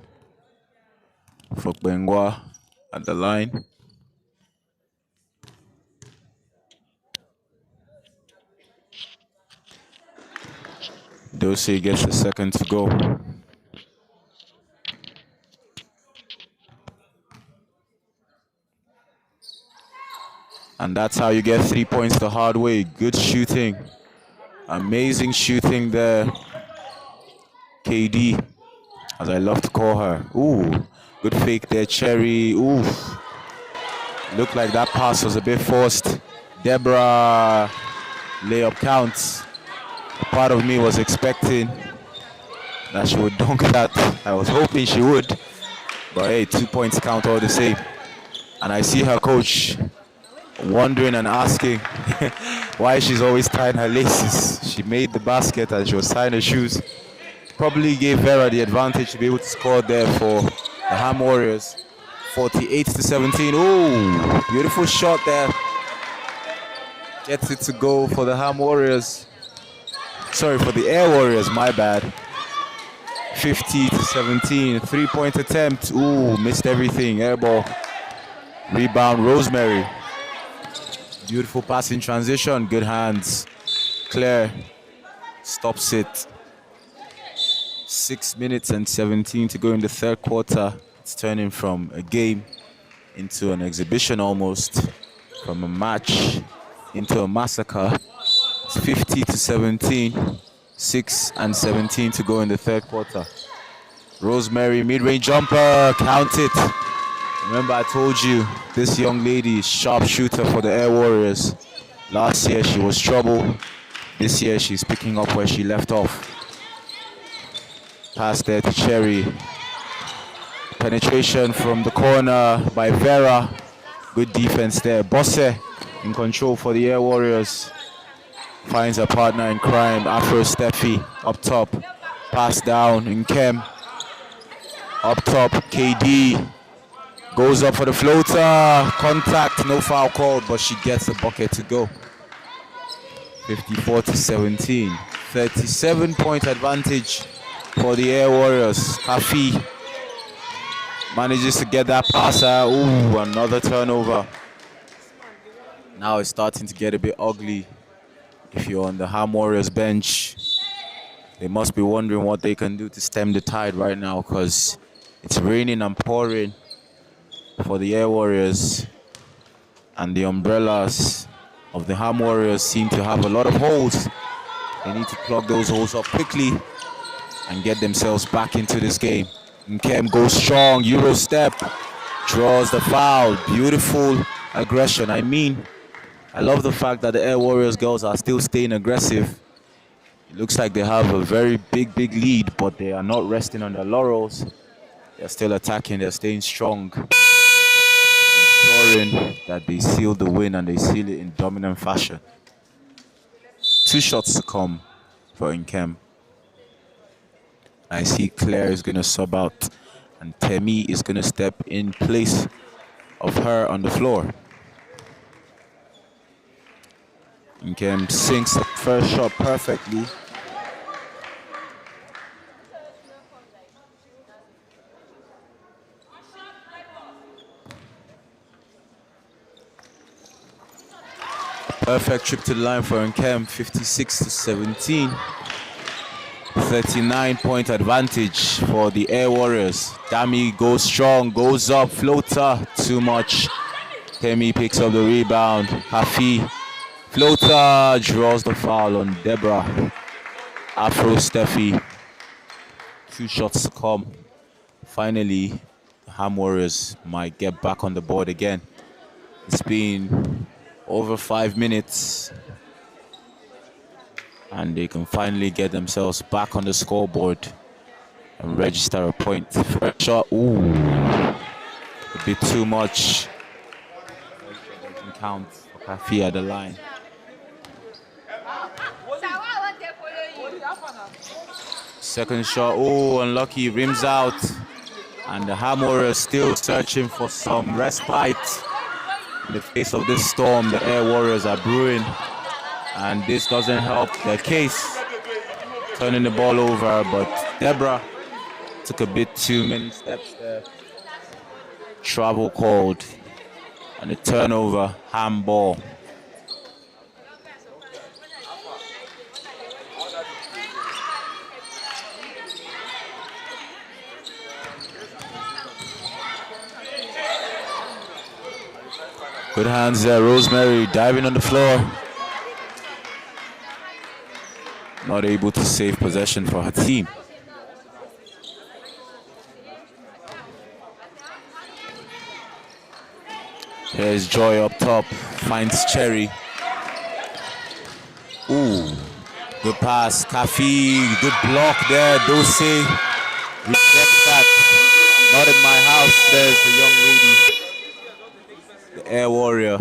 for Bengwa at the line. Dose gets the second to go. And that's how you get 3 points the hard way. Good shooting. Amazing shooting there. KD, as I love to call her. Ooh, good fake there, Cherry. Ooh. Looked like that pass was a bit forced. Deborah, layup counts. A part of me was expecting that she would dunk that. I was hoping she would. But hey, 2 points count all the same. And I see her coach wondering and asking why she's always tying her laces. She made the basket and she was tying her shoes. Probably gave Vera the advantage to be able to score there for the Ham Warriors. 48-17. Ooh, beautiful shot there. Gets it to go for the Ham Warriors. Sorry, for the Air Warriors, my bad. 50-17. 3-point attempt. Ooh, missed everything. Air ball. Rebound, Rosemary. Beautiful pass in transition. Good hands. Claire stops it. 6 minutes and 17 to go in the third quarter. It's turning from a game into an exhibition almost. From a match into a massacre. It's 50-17. 6 and 17 to go in the third quarter. Rosemary, mid-range jumper. Count it. Remember I told you, this young lady is sharp shooter for the Air Warriors. Last year she was trouble. This year she's picking up where she left off. Pass there to Cherry. Penetration from the corner by Vera. Good defense there. Bosse in control for the Air Warriors. Finds a partner in crime, Afro Steffi up top. Pass down in Kem. Up top, KD. Goes up for the floater. Contact, no foul called, but she gets the bucket to go. 54-17. 37-point advantage for the Air Warriors. Kafi manages to get that passer. Ooh, another turnover. Now it's starting to get a bit ugly. If you're on the Ham Warriors bench, they must be wondering what they can do to stem the tide right now, because it's raining and pouring for the Air Warriors, and the umbrellas of the Ham Warriors seem to have a lot of holes. They need to plug those holes up quickly and get themselves back into this game. Nkem goes strong, Euro step, draws the foul. Beautiful aggression. I love the fact that the Air Warriors girls are still staying aggressive. It looks like they have a very big lead, but they are not resting on their laurels. They're still attacking, they're staying strong. Ensuring that they seal the win, and they seal it in dominant fashion. 2 shots to come for Nkem. I see Claire is going to sub out, and Temi is going to step in place of her on the floor. Nkem sinks the first shot perfectly. Perfect trip to the line for Nkem, 56-17. 39-point advantage for the Air Warriors. Dami goes strong, goes up, floater, too much. Temi picks up the rebound. Hafi, floater, draws the foul on Deborah. Afro Steffi, 2 shots to come. Finally, the Ham Warriors might get back on the board again. It's been over 5 minutes, and they can finally get themselves back on the scoreboard and register a point. First shot, ooh, a bit too much. Doesn't count for Kafi at the line. Second shot, oh, unlucky, rims out. And the Ham Warriors still searching for some respite. In the face of this storm, the Air Warriors are brewing, and this doesn't help their case. Turning the ball over, but Deborah Took a bit too many steps there. Travel called. And a turnover, handball. Good hands there, Rosemary diving on the floor. Not able to save possession for her team. Here's Joy up top, finds Cherry. Ooh, good pass, Kafi, good block there, Dose. Rejects that. Not in my house, says the young lady. The air warrior.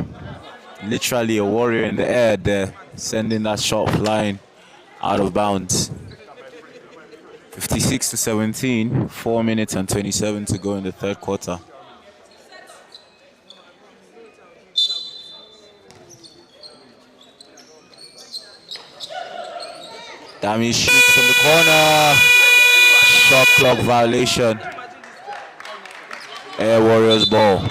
Literally a warrior in the air there, sending that shot flying out of bounds. 56-17, 4 minutes and 27 to go in the third quarter. Dami shoots from the corner. Shot clock violation. Air Warriors ball.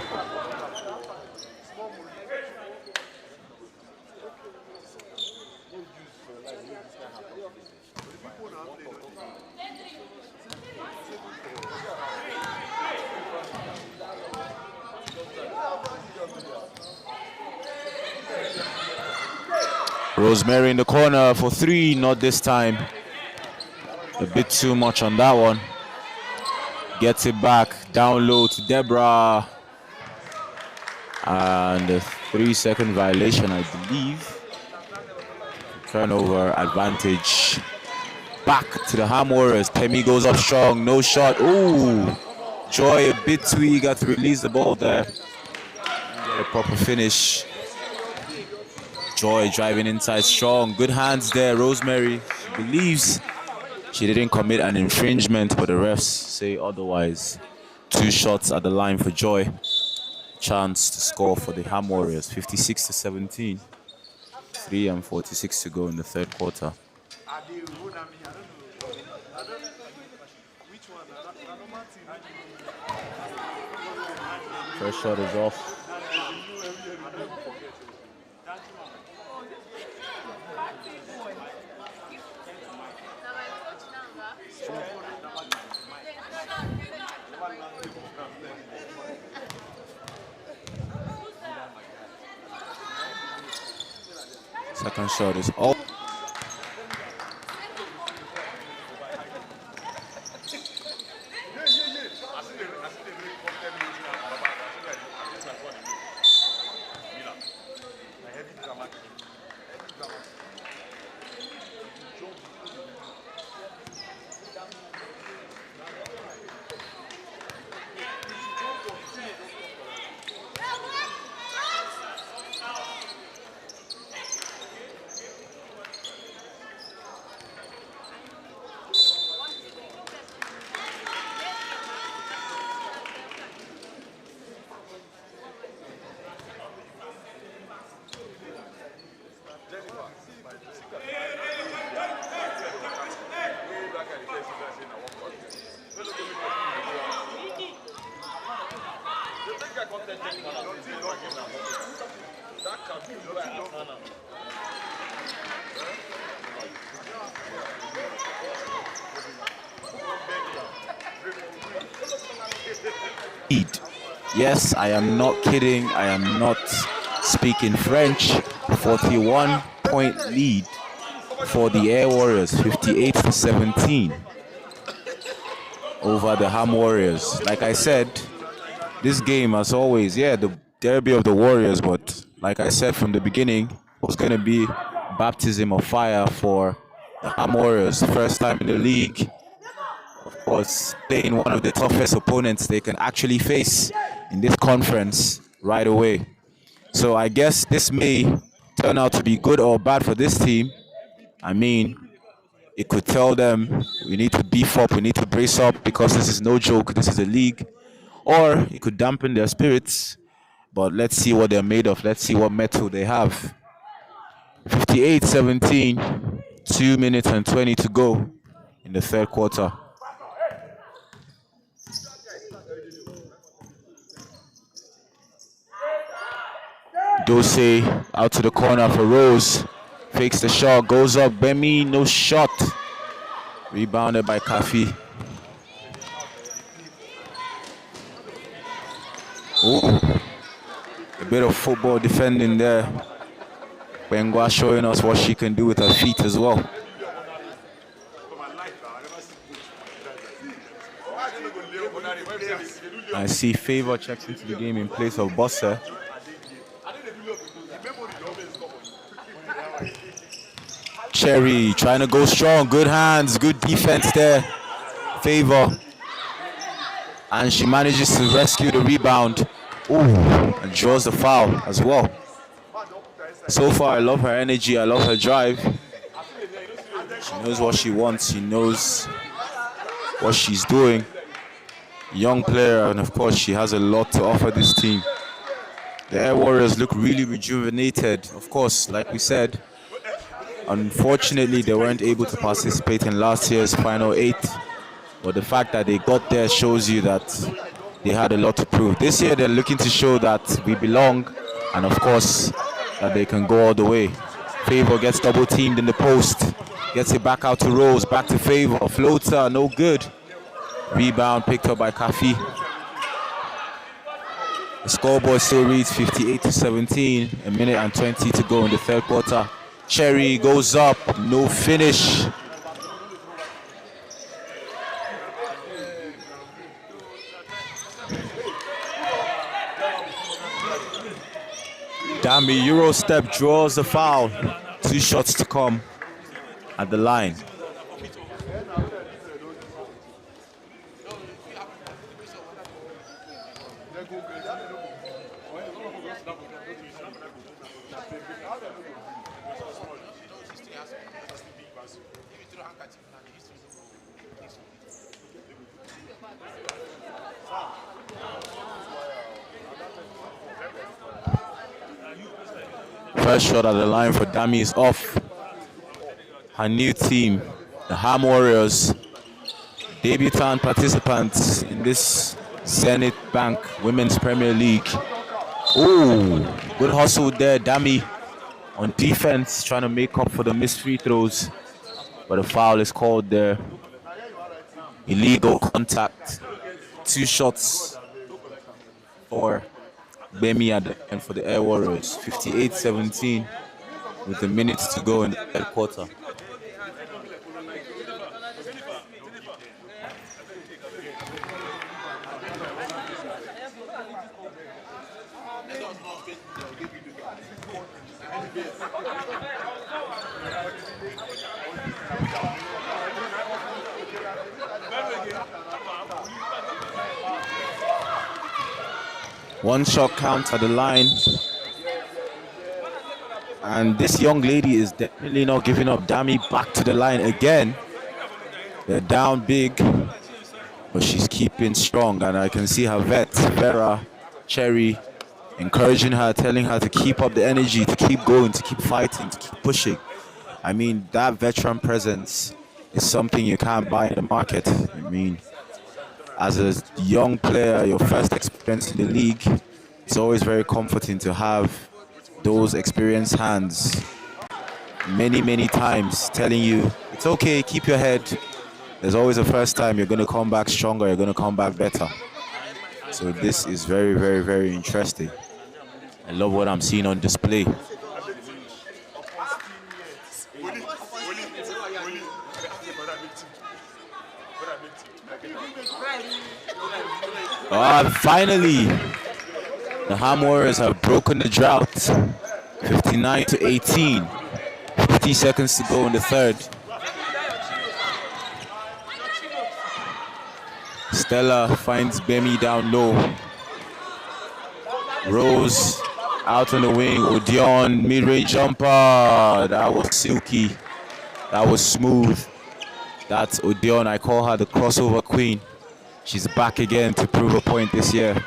Rosemary in the corner for three, not this time. A bit too much on that one. Gets it back, down low to Deborah. And a 3-second violation, I believe. Turnover advantage. Back to the Ham Warriors. Temi goes up strong, no shot. Ooh, Joy a bit too eager to release the ball there. Get a proper finish. Joy driving inside strong. Good hands there, Rosemary. She believes she didn't commit an infringement, but the refs say otherwise. 2 shots at the line for Joy. Chance to score for the Ham Warriors. 56-17. 3:46 to go in the third quarter. First shot is off. Second shot is off. Yes, I am not kidding. I am not speaking French. 41-point lead for the Air Warriors, 58-17 over the Ham Warriors. Like I said, this game, as always, yeah, the derby of the Warriors, but like I said from the beginning, was going to be baptism of fire for the Ham Warriors. First time in the league. Of course, playing one of the toughest opponents they can actually face in this conference right away. So I guess this may turn out to be good or bad for this team. I mean, it could tell them we need to beef up, we need to brace up because this is no joke, this is a league. Or it could dampen their spirits, but let's see what they're made of. Let's see what metal they have. 58-17, 2 minutes and 20 to go in the third quarter. Dose out to the corner for Rose. Fakes the shot, goes up. Bemi, no shot. Rebounded by Kafi. Ooh, a bit of football defending there. Bengwa showing us what she can do with her feet as well. I see Favor checks into the game in place of Bosse. Cherry trying to go strong, good hands, good defense there. Favor. And she manages to rescue the rebound. Ooh, and draws the foul as well. So far, I love her energy, I love her drive. She knows what she wants, she knows what she's doing. Young player, and of course, she has a lot to offer this team. The Air Warriors look really rejuvenated. Of course, like we said, unfortunately, they weren't able to participate in last year's Final 8. But the fact that they got there shows you that they had a lot to prove. This year, they're looking to show that we belong, and of course, that they can go all the way. Favor gets double teamed in the post, gets it back out to Rose, back to Favor, floater, no good. Rebound picked up by Kafi. The scoreboard still reads 58-17, a minute and 20 to go in the third quarter. Cherry goes up, no finish. Dami Euro step draws the foul. 2 shots to come at the line. First shot at the line for Dami is off. Her new team, the Ham Warriors, debutant participants in this Zenith Bank Women's Premier League. Ooh, good hustle there, Dami on defense, trying to make up for the missed free throws, but a foul is called there. Illegal contact. 2 shots for Bemi and for the Air Warriors. 58-17 with a minute to go in the third quarter. One shot count at the line. And this young lady is definitely not giving up. Dami back to the line again. They're down big, but she's keeping strong. And I can see her vet, Vera, Cherry, encouraging her, telling her to keep up the energy, to keep going, to keep fighting, to keep pushing. I mean, that veteran presence is something you can't buy in the market. I mean, as a young player, your first experience in the league, it's always very comforting to have those experienced hands many times telling you, it's okay, keep your head. There's always a first time. You're going to come back stronger. You're going to come back better. So this is very interesting. I love what I'm seeing on display. Finally, the Ham Warriors have broken the drought. 59-18. 50 seconds to go in the third. Stella finds Bemi down low. Rose out on the wing. Odion, mid-range jumper. That was silky. That was smooth. That's Odion. I call her the crossover queen. She's back again to prove a point this year.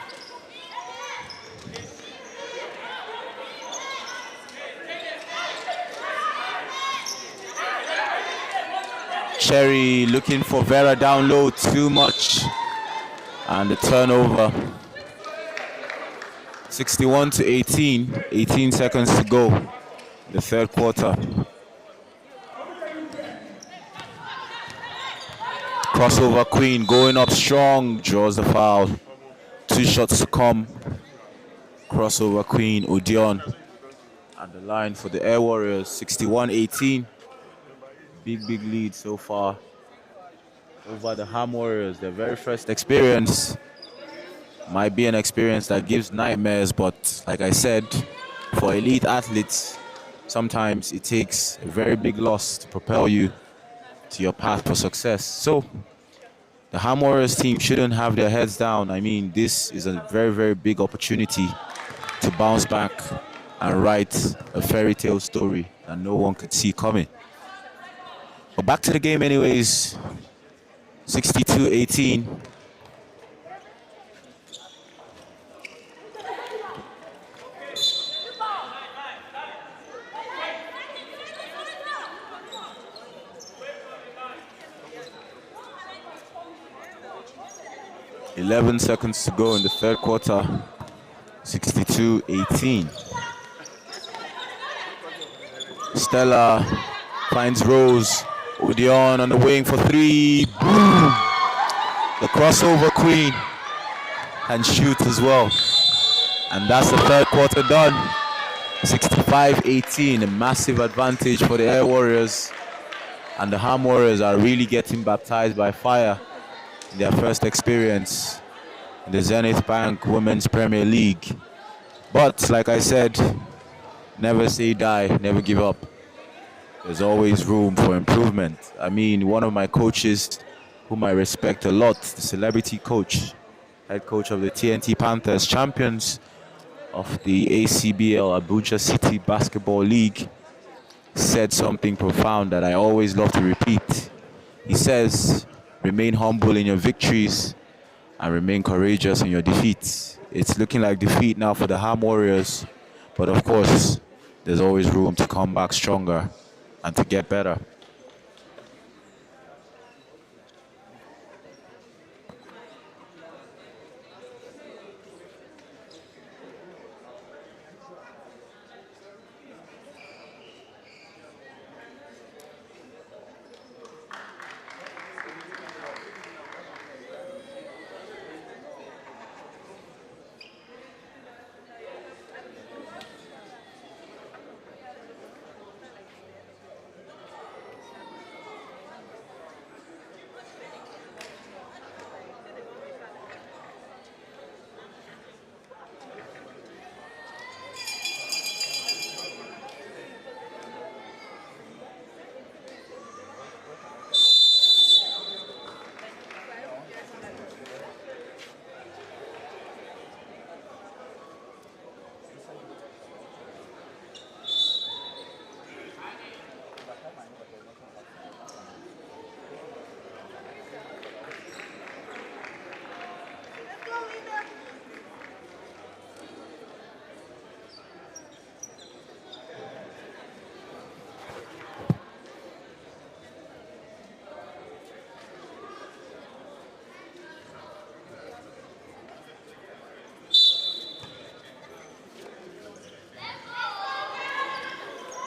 Cherry looking for Vera down low, too much. And the turnover. 61 to 18. 18 seconds to go. The third quarter. Crossover Queen going up strong. Draws the foul. 2 shots to come. Crossover Queen, Odeon. And the line for the Air Warriors, 61-18. Big lead so far over the Ham Warriors. Their very first experience. Might be an experience that gives nightmares, but like I said, for elite athletes, sometimes it takes a very big loss to propel you to your path for success. So the Ham Warriors team shouldn't have their heads down. I mean, this is a very big opportunity to bounce back and write a fairy tale story that no one could see coming. But back to the game anyways. 62-18. "11 seconds to go in the third quarter. 62-18. Stella finds Rose. Odeon on the wing for 3. Boom! The crossover queen can shoot as well. And that's the third quarter done. 65-18, a massive advantage for the Air Warriors. And the Ham Warriors are really getting baptized by fire in their first experience in the Zenith Bank Women's Premier League. But like I said, never say die, never give up. There's always room for improvement. I mean, one of my coaches, whom I respect a lot, the celebrity coach, head coach of the TNT Panthers, champions of the ACBL, Abuja City Basketball League, said something profound that I always love to repeat. He says, remain humble in your victories and remain courageous in your defeats. It's looking like defeat now for the Ham Warriors, but of course, there's always room to come back stronger and to get better.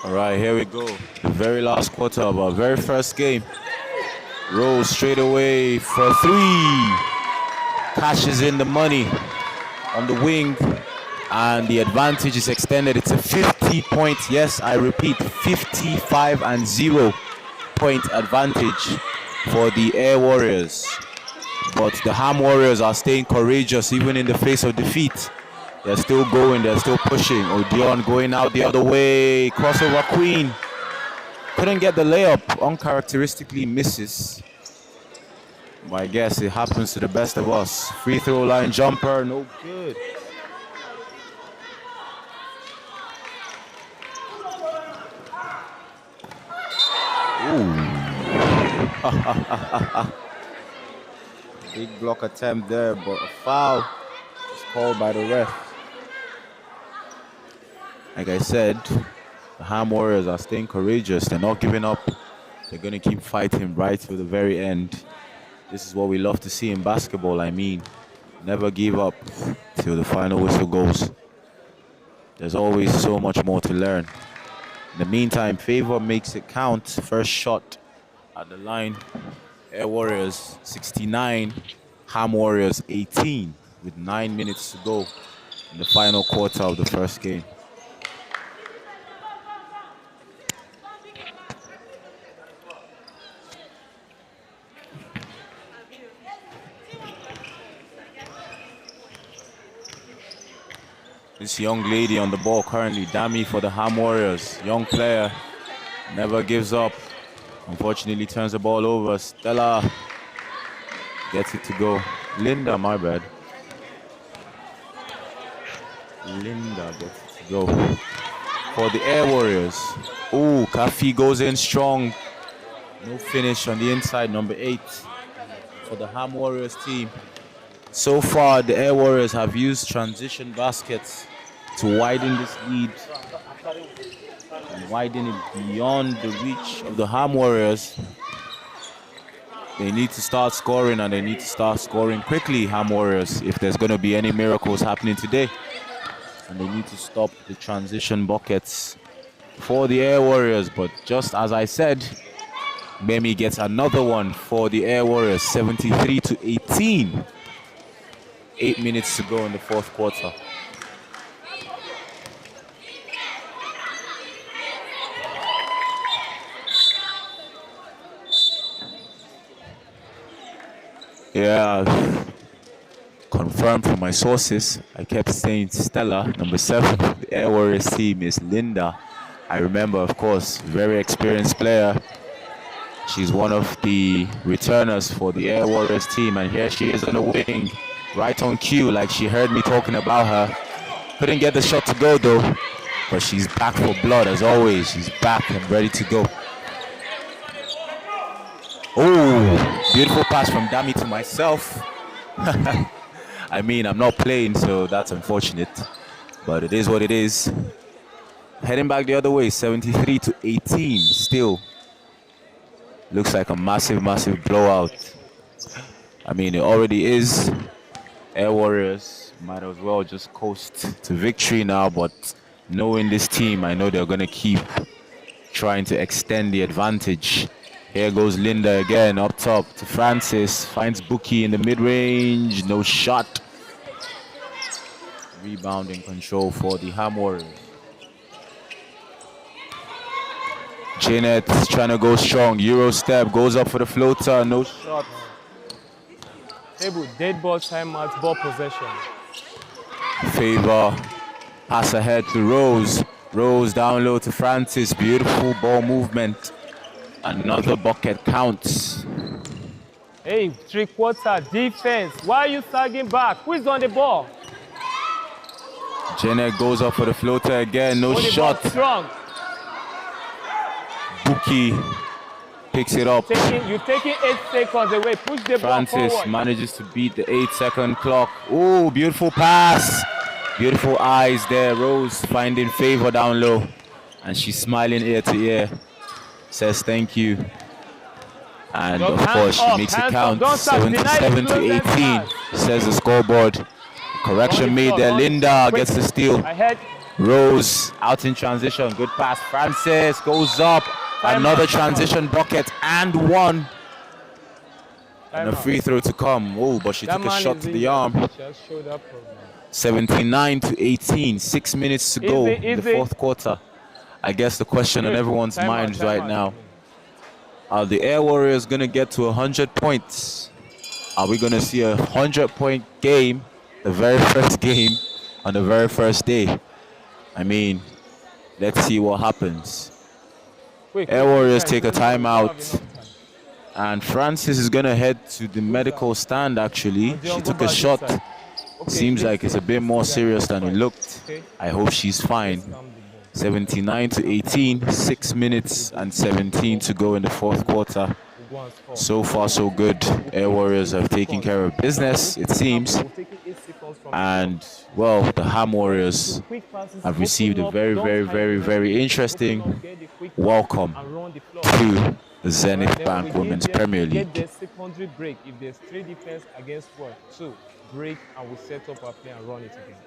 All right, here we go. The very last quarter of our very first game. Rose straight away for 3. Cashes in the money on the wing. And the advantage is extended. It's a 50 point, yes, I repeat, 55-0 point advantage for the Air Warriors. But the Ham Warriors are staying courageous even in the face of defeat. They're still going, they're still pushing. Odeon going out the other way. Crossover Queen. Couldn't get the layup. Uncharacteristically misses. But I guess it happens to the best of us. Free throw line jumper, no good. Ooh. Big block attempt there, but a foul is called by the ref. Like I said, the Ham Warriors are staying courageous. They're not giving up. They're going to keep fighting right to the very end. This is what we love to see in basketball. I mean, never give up till the final whistle goes. There's always so much more to learn. In the meantime, Favor makes it count. First shot at the line. Air Warriors 69, Ham Warriors 18, with 9 minutes to go in the final quarter of the first game. This young lady on the ball currently, Dami for the Ham Warriors. Young player, never gives up. Unfortunately, turns the ball over. Stella gets it to go. Linda, my bad. Linda gets it to go. For the Air Warriors. Ooh, Kafi goes in strong. No finish on the inside, number 8 for the Ham Warriors team. So far, the Air Warriors have used transition baskets to widen this lead and widen it beyond the reach of the Ham Warriors. They need to start scoring, and they need to start scoring quickly, Ham Warriors, if there's going to be any miracles happening today. And they need to stop the transition buckets for the Air Warriors. But just as I said, Memi gets another one for the Air Warriors, 73-18. 8 minutes to go in the fourth quarter. Yeah, confirmed from my sources. I kept saying Stella, number 7, the Air Warriors team is Linda. I remember, of course, very experienced player. She's one of the returners for the Air Warriors team, and here she is on the wing, right on cue, like she heard me talking about her. Couldn't get the shot to go though, but she's back for blood as always. She's back and ready to go. Oh, beautiful pass from Dami to myself. I mean, I'm not playing, so that's unfortunate, but it is what it is. Heading back the other way, 73-18 still. Looks like a massive, massive blowout. I mean, it already is. Air Warriors might as well just coast to victory now, but knowing this team, I know they're going to keep trying to extend the advantage. Here goes Linda again, up top to Francis. Finds Buki in the mid-range, no shot. Rebounding control for the Ham Warriors. Janet trying to go strong. Euro step, goes up for the floater, no shot. Table, dead ball, timeout, ball possession. Favor, pass ahead to Rose. Rose down low to Francis. Beautiful ball movement. Another bucket counts. Hey, three-quarter defense. Why are you sagging back? Who is on the ball? Janet goes up for the floater again, no shot. Strong. Buki picks it up. You're taking 8 seconds away. Push the ball Francis forward. manages to beat the 8-second clock. Oh, beautiful pass. Beautiful eyes there. Rose finding Favor down low. And she's smiling ear to ear. Says thank you. And of course, she makes it count. 77-18, says the scoreboard. Correction made there. Linda gets the steal. Rose out in transition. Good pass. Francis goes up. Another transition bucket and one. And a free throw to come. Oh, but she took a shot to the arm. 79-18. 6 minutes to go in the fourth quarter. I guess the question on everyone's minds right now: are the Air Warriors going to get to 100 points? Are we going to see a 100-point game, the very first game, on the very first day? I mean, let's see what happens. Air Warriors take a timeout, and Francis is going to head to the medical stand, actually. She took a shot. Seems like it's a bit more serious than it looked. I hope she's fine. 79-18, 6 minutes and 17 to go in the fourth quarter. So far, so good. Air Warriors have taken care of business, it seems. And, well, the Ham Warriors have received a very, very, very, very interesting welcome to the Zenith Bank Women's Premier League. Get the secondary break. If there's 3 defense against 1, 2, break, and we'll set up our play and run it again.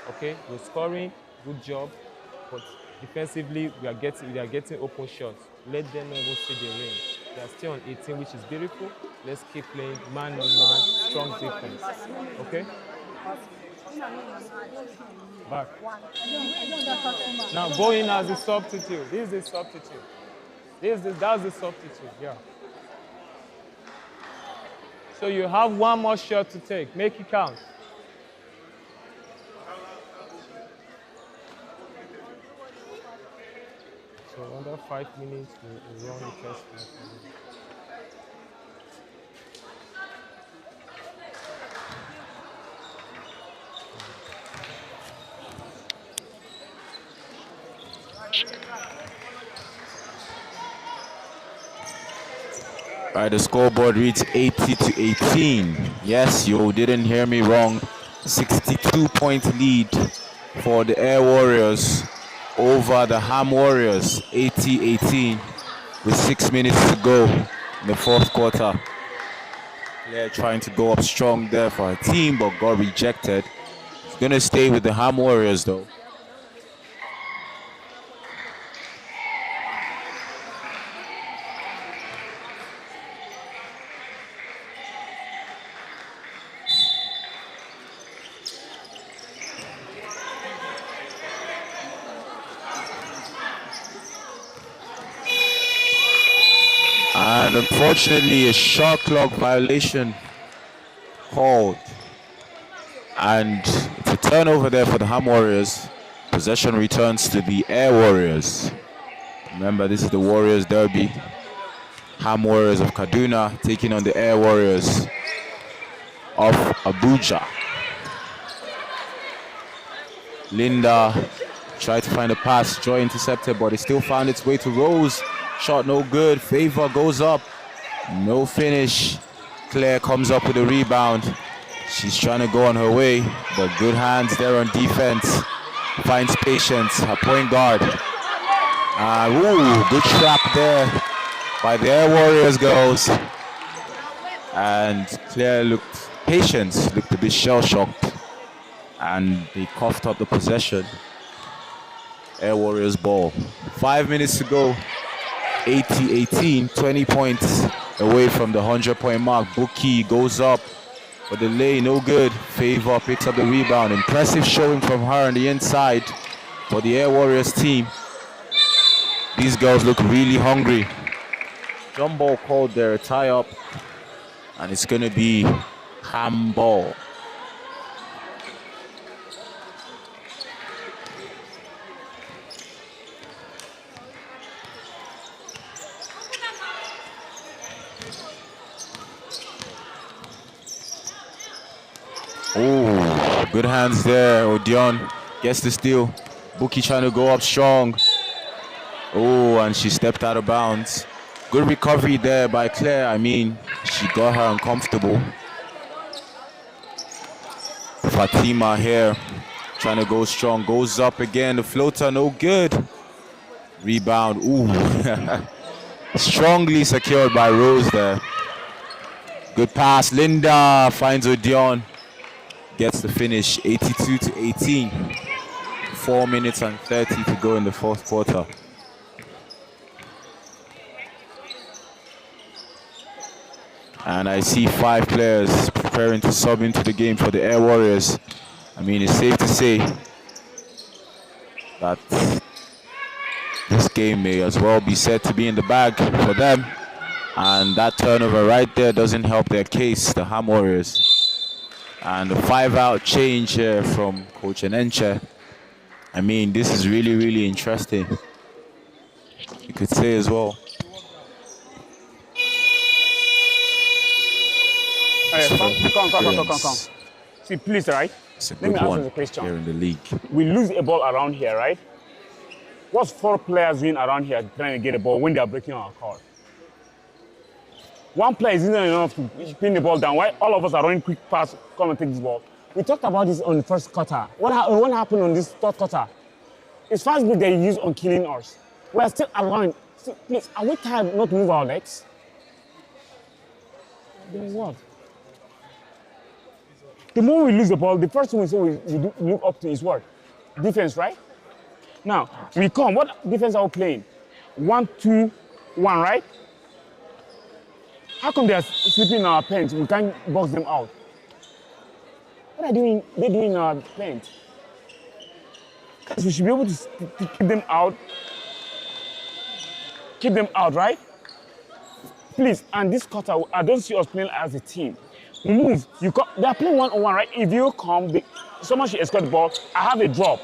Okay? We're scoring. Good job. But defensively, we are getting open shots. Let them not even see the ring. They are still on 18, which is beautiful. Let's keep playing man on man, strong defense. Okay? Back. Now go in as a substitute. This is the substitute. That's the substitute, yeah. So you have one more shot to take. Make it count. So under 5 minutes, we run the first half. Right, the scoreboard reads 80 to 18. Yes, you didn't hear me wrong. 62-point lead for the Air Warriors over the Ham Warriors, 80-18, with 6 minutes to go in the fourth quarter. They're trying to go up strong there for a team, but got rejected. He's gonna stay with the Ham Warriors though. And unfortunately, a shot clock violation called. And it's a turnover there for the Ham Warriors. Possession returns to the Air Warriors. Remember, this is the Warriors Derby. Ham Warriors of Kaduna taking on the Air Warriors of Abuja. Linda tried to find a pass. Joy intercepted, but it still found its way to Rose. Shot no good. Favor goes up. No finish. Claire comes up with a rebound. She's trying to go on her way, but good hands there on defense. Finds patience. Her point guard. Good trap there by the Air Warriors girls. And Claire looked a bit shell-shocked. And they coughed up the possession. Air Warriors ball. 5 minutes to go. 80-18, 20 points away from the 100-point mark. Buki goes up for the lay, no good. Favor picks up the rebound. Impressive showing from her on the inside for the Air Warriors team. These girls look really hungry. Jump ball called there, tie up, and it's gonna be handball. Oh, good hands there. Odion gets the steal. Buki trying to go up strong. Oh, and she stepped out of bounds. Good recovery there by Claire. I mean, she got her uncomfortable. Fatima here trying to go strong. Goes up again. The floater, no good. Rebound. Ooh. Strongly secured by Rose there. Good pass. Linda finds Odion. Gets the finish, 82-18. 4 minutes and 30 to go in the fourth quarter. And I see 5 players preparing to sub into the game for the Air Warriors. I mean, it's safe to say that this game may as well be said to be in the bag for them. And that turnover right there doesn't help their case, the Ham Warriors. And the 5-out change here from Coach Enenche. I mean, this is really, really interesting. You could say as well. Come. See, please, right? It's a Let me good ask you one a question. here in the league. We lose a ball around here, right? What's 4 players doing around here trying to get a ball when they are breaking our call? One player isn't enough to pin the ball down. Why all of us are running quick pass, come and take this ball? We talked about this on the first quarter. What happened on this third quarter? It's fast break they use on killing us. We are still aligned. So, please, are we tired not to move our legs? Then what? The moment we lose the ball, the first thing we say we look up to is what? Defense, right? Now, we come. What defense are we playing? 1-2-1, right? How come they are sleeping in our pens? We can't box them out. What are they doing in our pens? We should be able to keep them out. Keep them out, right? Please, and this quarter, I don't see us playing as a team. We move. They are playing 1-on-1, right? If you come, someone should escort the ball. I have a drop.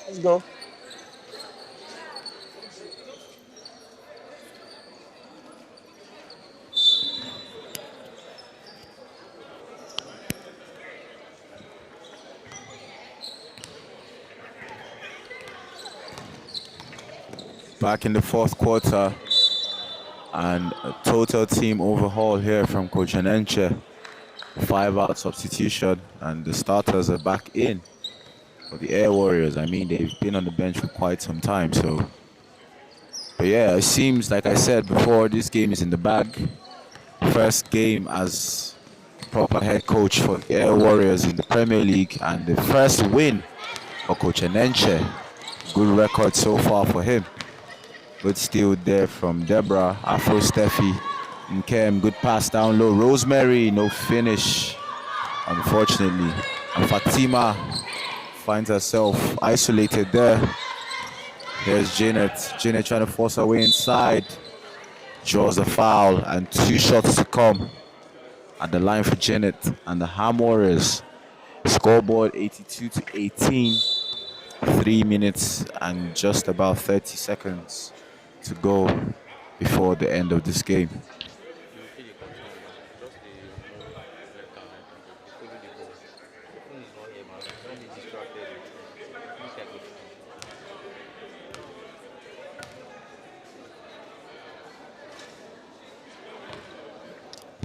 Let's go. Back in the fourth quarter, and a total team overhaul here from Coach Enenche. 5-out substitution, and the starters are back in for the Air Warriors. I mean, they've been on the bench for quite some time, so. But yeah, it seems, like I said before, this game is in the bag. First game as proper head coach for the Air Warriors in the Premier League, and the first win for Coach Enenche. Good record so far for him. Good steal there from Deborah, Afro Steffi, and Kem. Good pass down low. Rosemary, no finish, unfortunately. And Fatima finds herself isolated there. There's Janet. Janet trying to force her way inside. Draws a foul, and 2 shots to come at the line for Janet. And the Ham Warriors scoreboard 82-18. 3 minutes and just about 30 seconds to go before the end of this game.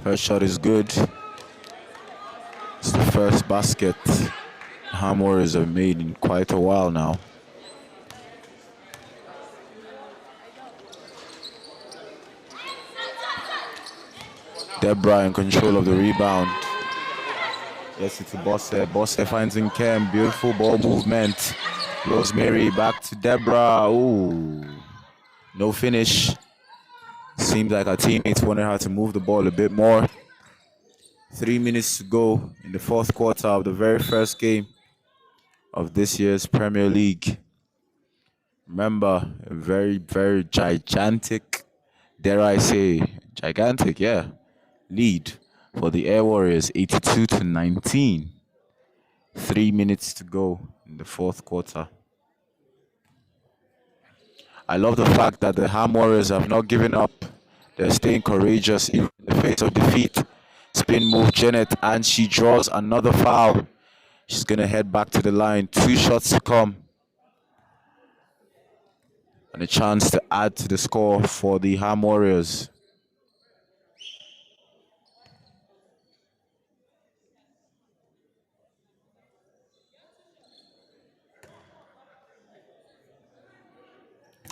First shot is good. It's the first basket Ham Warriors have made in quite a while now. Deborah in control of the rebound. Gets it to Bosse. Bosse finds in Kem. Beautiful ball movement. Rosemary back to Deborah. Ooh. No finish. Seems like our teammates wanted her to move the ball a bit more. 3 minutes to go in the fourth quarter of the very first game of this year's Premier League. Remember, a very, very gigantic, dare I say, gigantic, yeah, lead for the Air Warriors, 82-19. 3 minutes to go in the fourth quarter. I love the fact that the Ham Warriors have not given up. They're staying courageous in the face of defeat. Spin move, Janet, and she draws another foul. She's going to head back to the line. 2 shots to come. And a chance to add to the score for the Ham Warriors.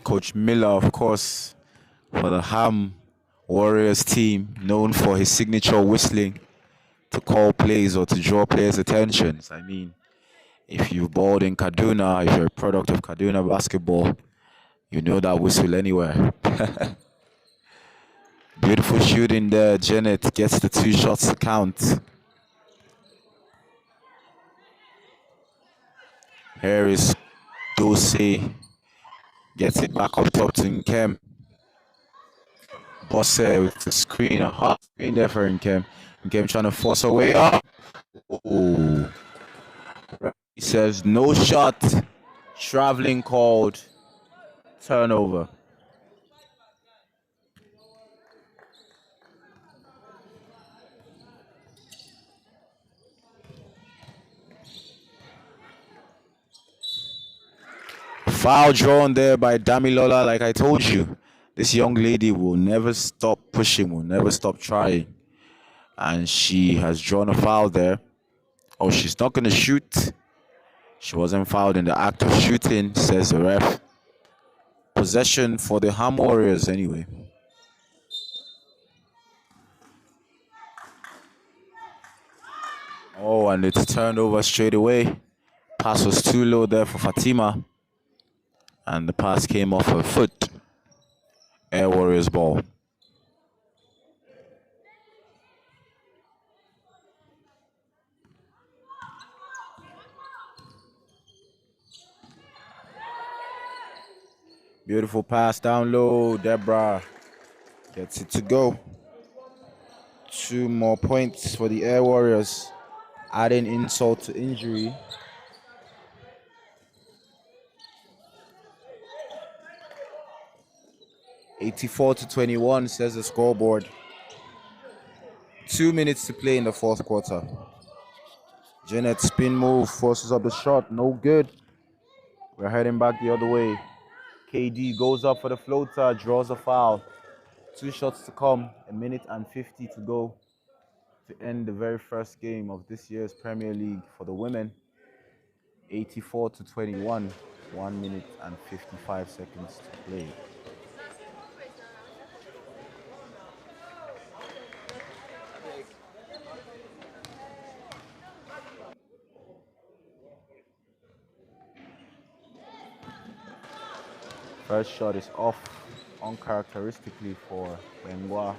Coach Miller, of course, for the Ham Warriors team, known for his signature whistling to call plays or to draw players' attentions. I mean, if you've balled in Kaduna, if you're a product of Kaduna basketball, you know that whistle anywhere. Beautiful shooting there. Janet gets the 2 shots to count. Here is Dose. Gets it back up top to Nkem. Bosse with the screen, a hot screen there for Nkem. Nkem trying to force her way up. Ooh. He says no shot. Traveling called. Turnover. Foul drawn there by Damilola. Like I told you, this young lady will never stop pushing, will never stop trying. And she has drawn a foul there. Oh, she's not going to shoot. She wasn't fouled in the act of shooting, says the ref. Possession for the Ham Warriors anyway. Oh, and it's turned over straight away. Pass was too low there for Fatima. And the pass came off her foot. Air Warriors ball. Beautiful pass down low. Deborah gets it to go. 2 more points for the Air Warriors. Adding insult to injury. "84-21" says the scoreboard. 2 minutes to play in the fourth quarter. Janet spin move, forces up the shot, no good. We're heading back the other way. KD goes up for the floater, draws a foul. 2 shots to come, 1:50 to go to end the very first game of this year's Premier League for the women. 84-21, 1 minute and 55 seconds to play. First shot is off uncharacteristically for Bengwa.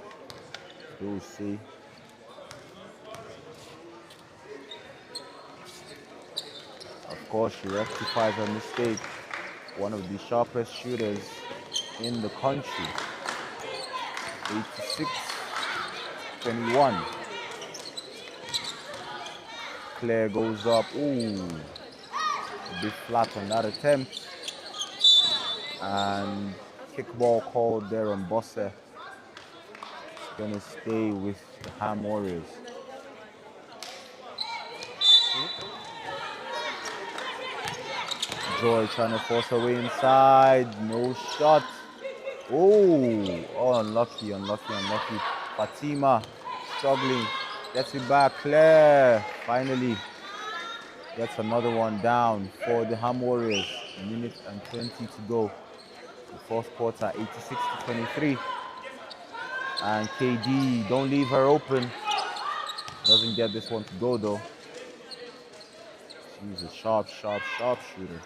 We'll see. Of course, she rectifies her mistake. One of the sharpest shooters in the country. 86-21. Claire goes up. Ooh, a bit flat on that attempt. And kickball called there on Bosse. It's gonna stay with the Ham Warriors. Joy trying to force her way inside. No shot. Oh, unlucky. Fatima struggling. Gets it back. Claire finally gets another one down for the Ham Warriors. 1:20 to go. The fourth quarter, 86-23. And KD, don't leave her open. Doesn't get this one to go though. She's a sharp shooter.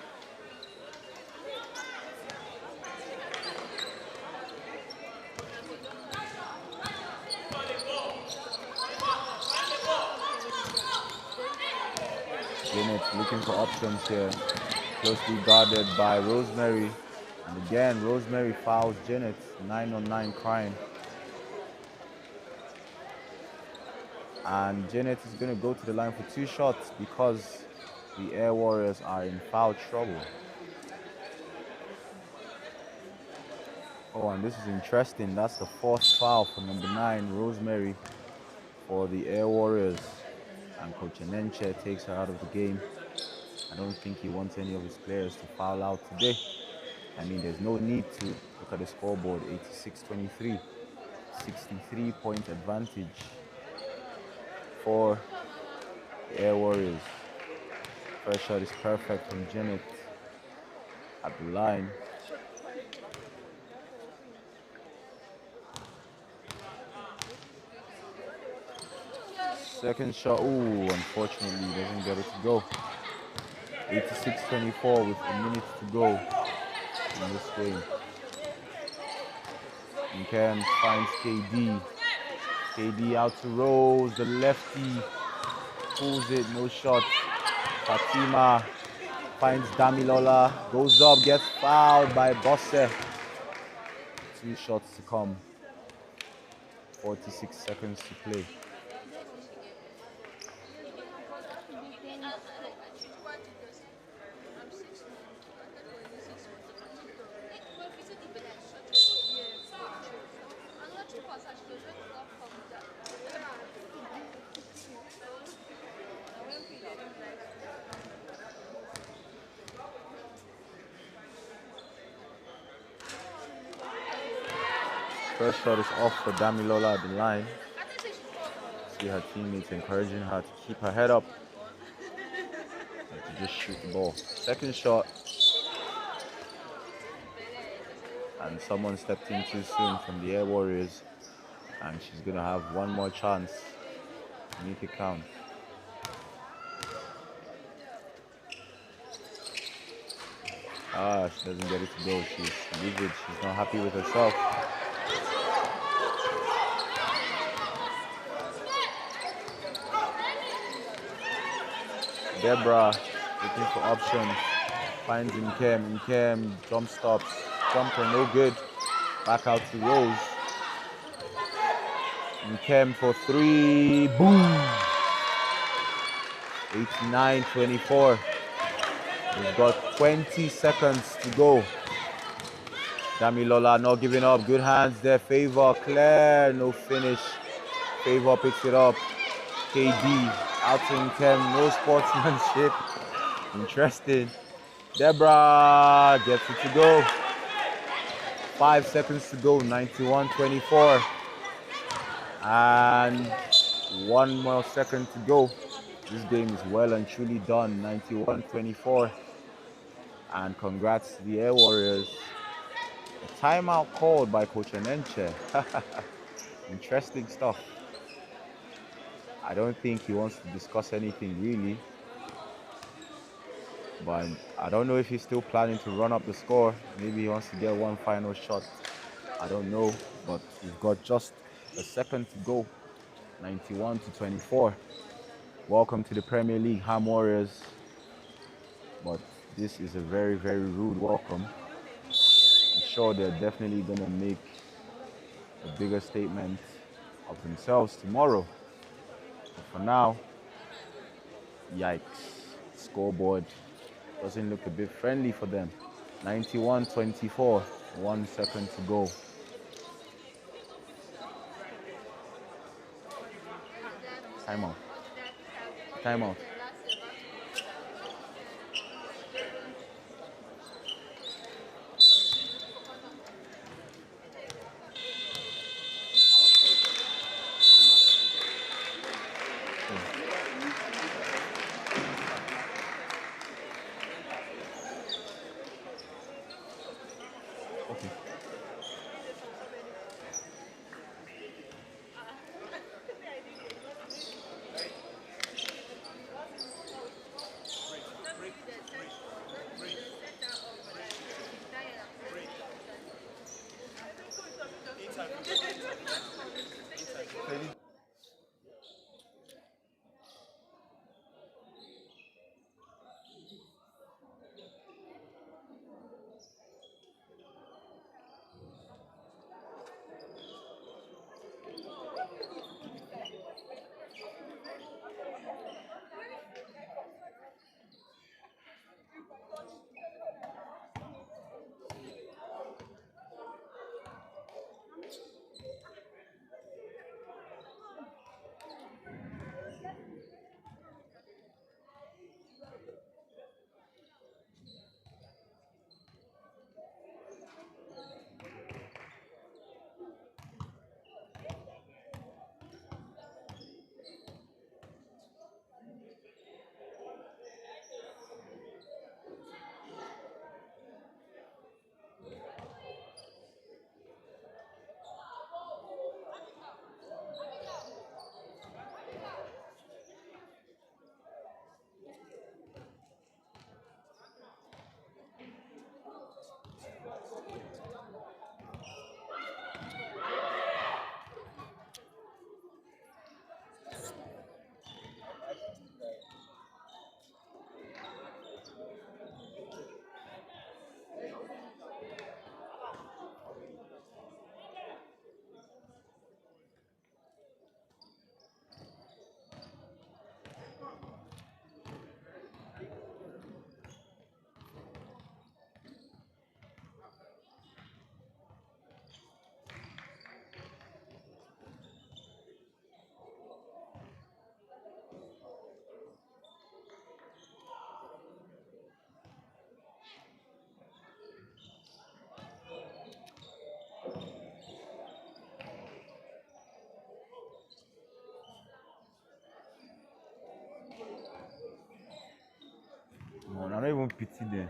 Zenith looking for options here. Closely guarded by Rosemary. And again, Rosemary fouls Janet. 9-on-9 crime. And Janet is going to go to the line for 2 shots because the Air Warriors are in foul trouble. Oh, and this is interesting. That's the 4th foul for number 9, Rosemary, for the Air Warriors. And Coach Enenche takes her out of the game. I don't think he wants any of his players to foul out today. I mean, there's no need to. Look at the scoreboard, 86-23. 63-point advantage for the Air Warriors. First shot is perfect from Janet at the line. Second shot, unfortunately doesn't get it to go. 86-24 with a minute to go in this game. Ken finds KD. KD out to Rose, the lefty pulls it, no shot. Fatima finds Damilola, goes up, gets fouled by Bosse. 2 shots to come. 46 seconds to play. First shot is off for Damilola at the line. See her teammates encouraging her to keep her head up and to just shoot the ball. Second shot. And someone stepped in too soon from the Air Warriors. And she's going to have one more chance to make it count. Ah, she doesn't get it to go. She's livid. She's not happy with herself. Deborah looking for options. Finds Nkem. Nkem jump stops. Jumper no good. Back out to Rose. Nkem for three. Boom. 89-24. We've got 20 seconds to go. Damilola not giving up. Good hands there. Favor. Claire. No finish. Favor picks it up. KD. Out to Nkem. No sportsmanship. Interesting. Deborah gets it to go. 5 seconds to go. 91-24. And 1 more second to go. This game is well and truly done. 91-24. And congrats to the Air Warriors. A timeout called by Coach Enenche. Interesting stuff. I don't think he wants to discuss anything really. But I don't know if he's still planning to run up the score. Maybe he wants to get one final shot. I don't know. But we've got just a second to go. 91-24. Welcome to the Premier League, Ham Warriors. But this is a very, very rude welcome. I'm sure they're definitely going to make a bigger statement of themselves tomorrow. But for now, yikes. Scoreboard doesn't look a bit friendly for them. 91-24. 1 second to go. Timeout. Timeout. Okay. No, I don't even pity them.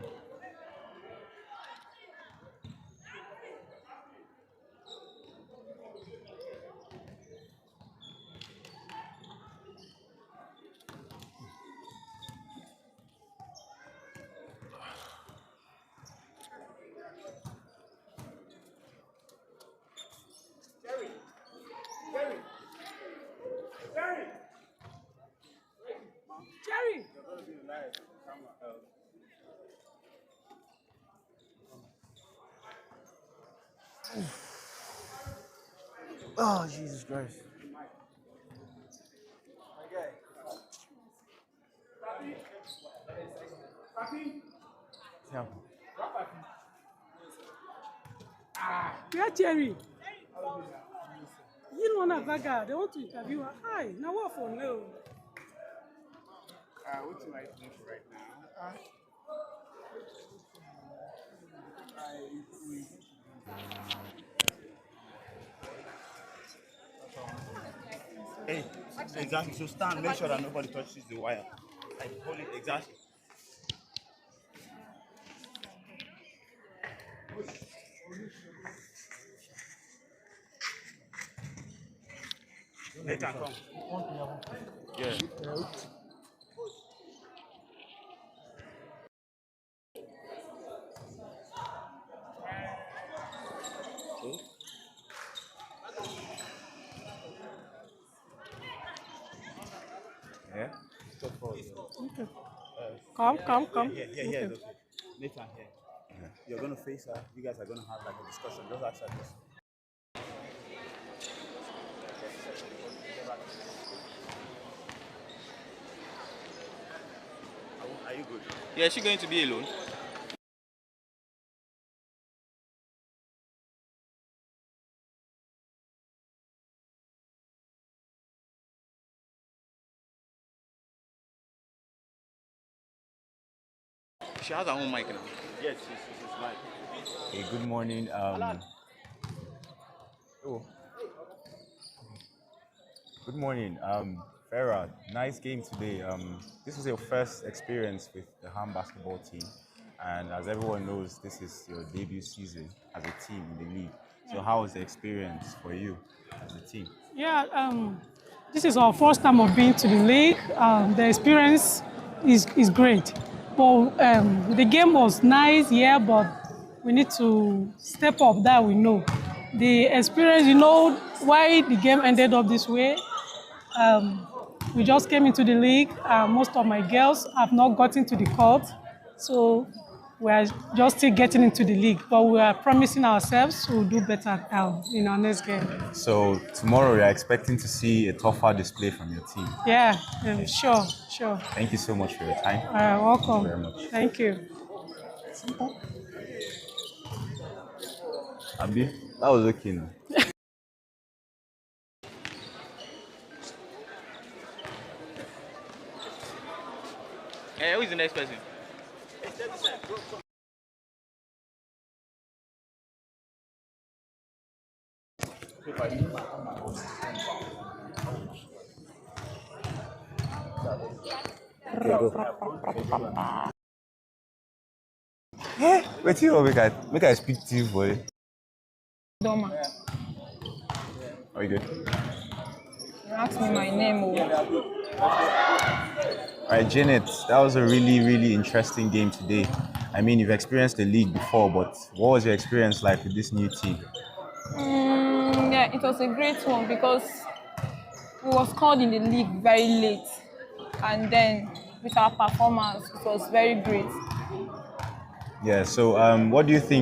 Oh, Jesus Christ. Yeah. Where Jerry? You don't want a bagger. They want to interview her. Hi, now what for no? What do I think right now? Hey, exactly. So stand, make sure that nobody touches the wire. Like hold it exactly. They can come. Yeah. Yeah. Come. Yeah, Okay. okay. Nathan, here. You're gonna face her. You guys are gonna have like a discussion. Just ask her this. Are you good? Yeah, is she going to be alone? She has her own mic now. Yes, she's right. Hey, good morning. Oh, good morning. Farah, nice game today. This is your first experience with the Ham basketball team, and as everyone knows, this is your debut season as a team in the league. So, how was the experience for you as a team? Yeah, this is our first time of being to the league. The experience is great. But the game was nice, yeah, but we need to step up that we know. The experience, why the game ended up this way. We just came into the league. Most of my girls have not gotten to the court. So we are just still getting into the league, but we are promising ourselves we'll do better in our next game. So, tomorrow we are expecting to see a tougher display from your team. Yeah, sure. Thank you so much for your time. Welcome. Thank you very much. Thank you. Abi, that was okay now. Who is the next person? Wait till make I speak to you for it. Doma. Are you good? You asked me my name. All right, Janet, that was a really, really interesting game today. I mean, you've experienced the league before, but what was your experience like with this new team? Yeah, it was a great one because we was called in the league very late, and then with our performance, it was very great. Yeah, so what do you think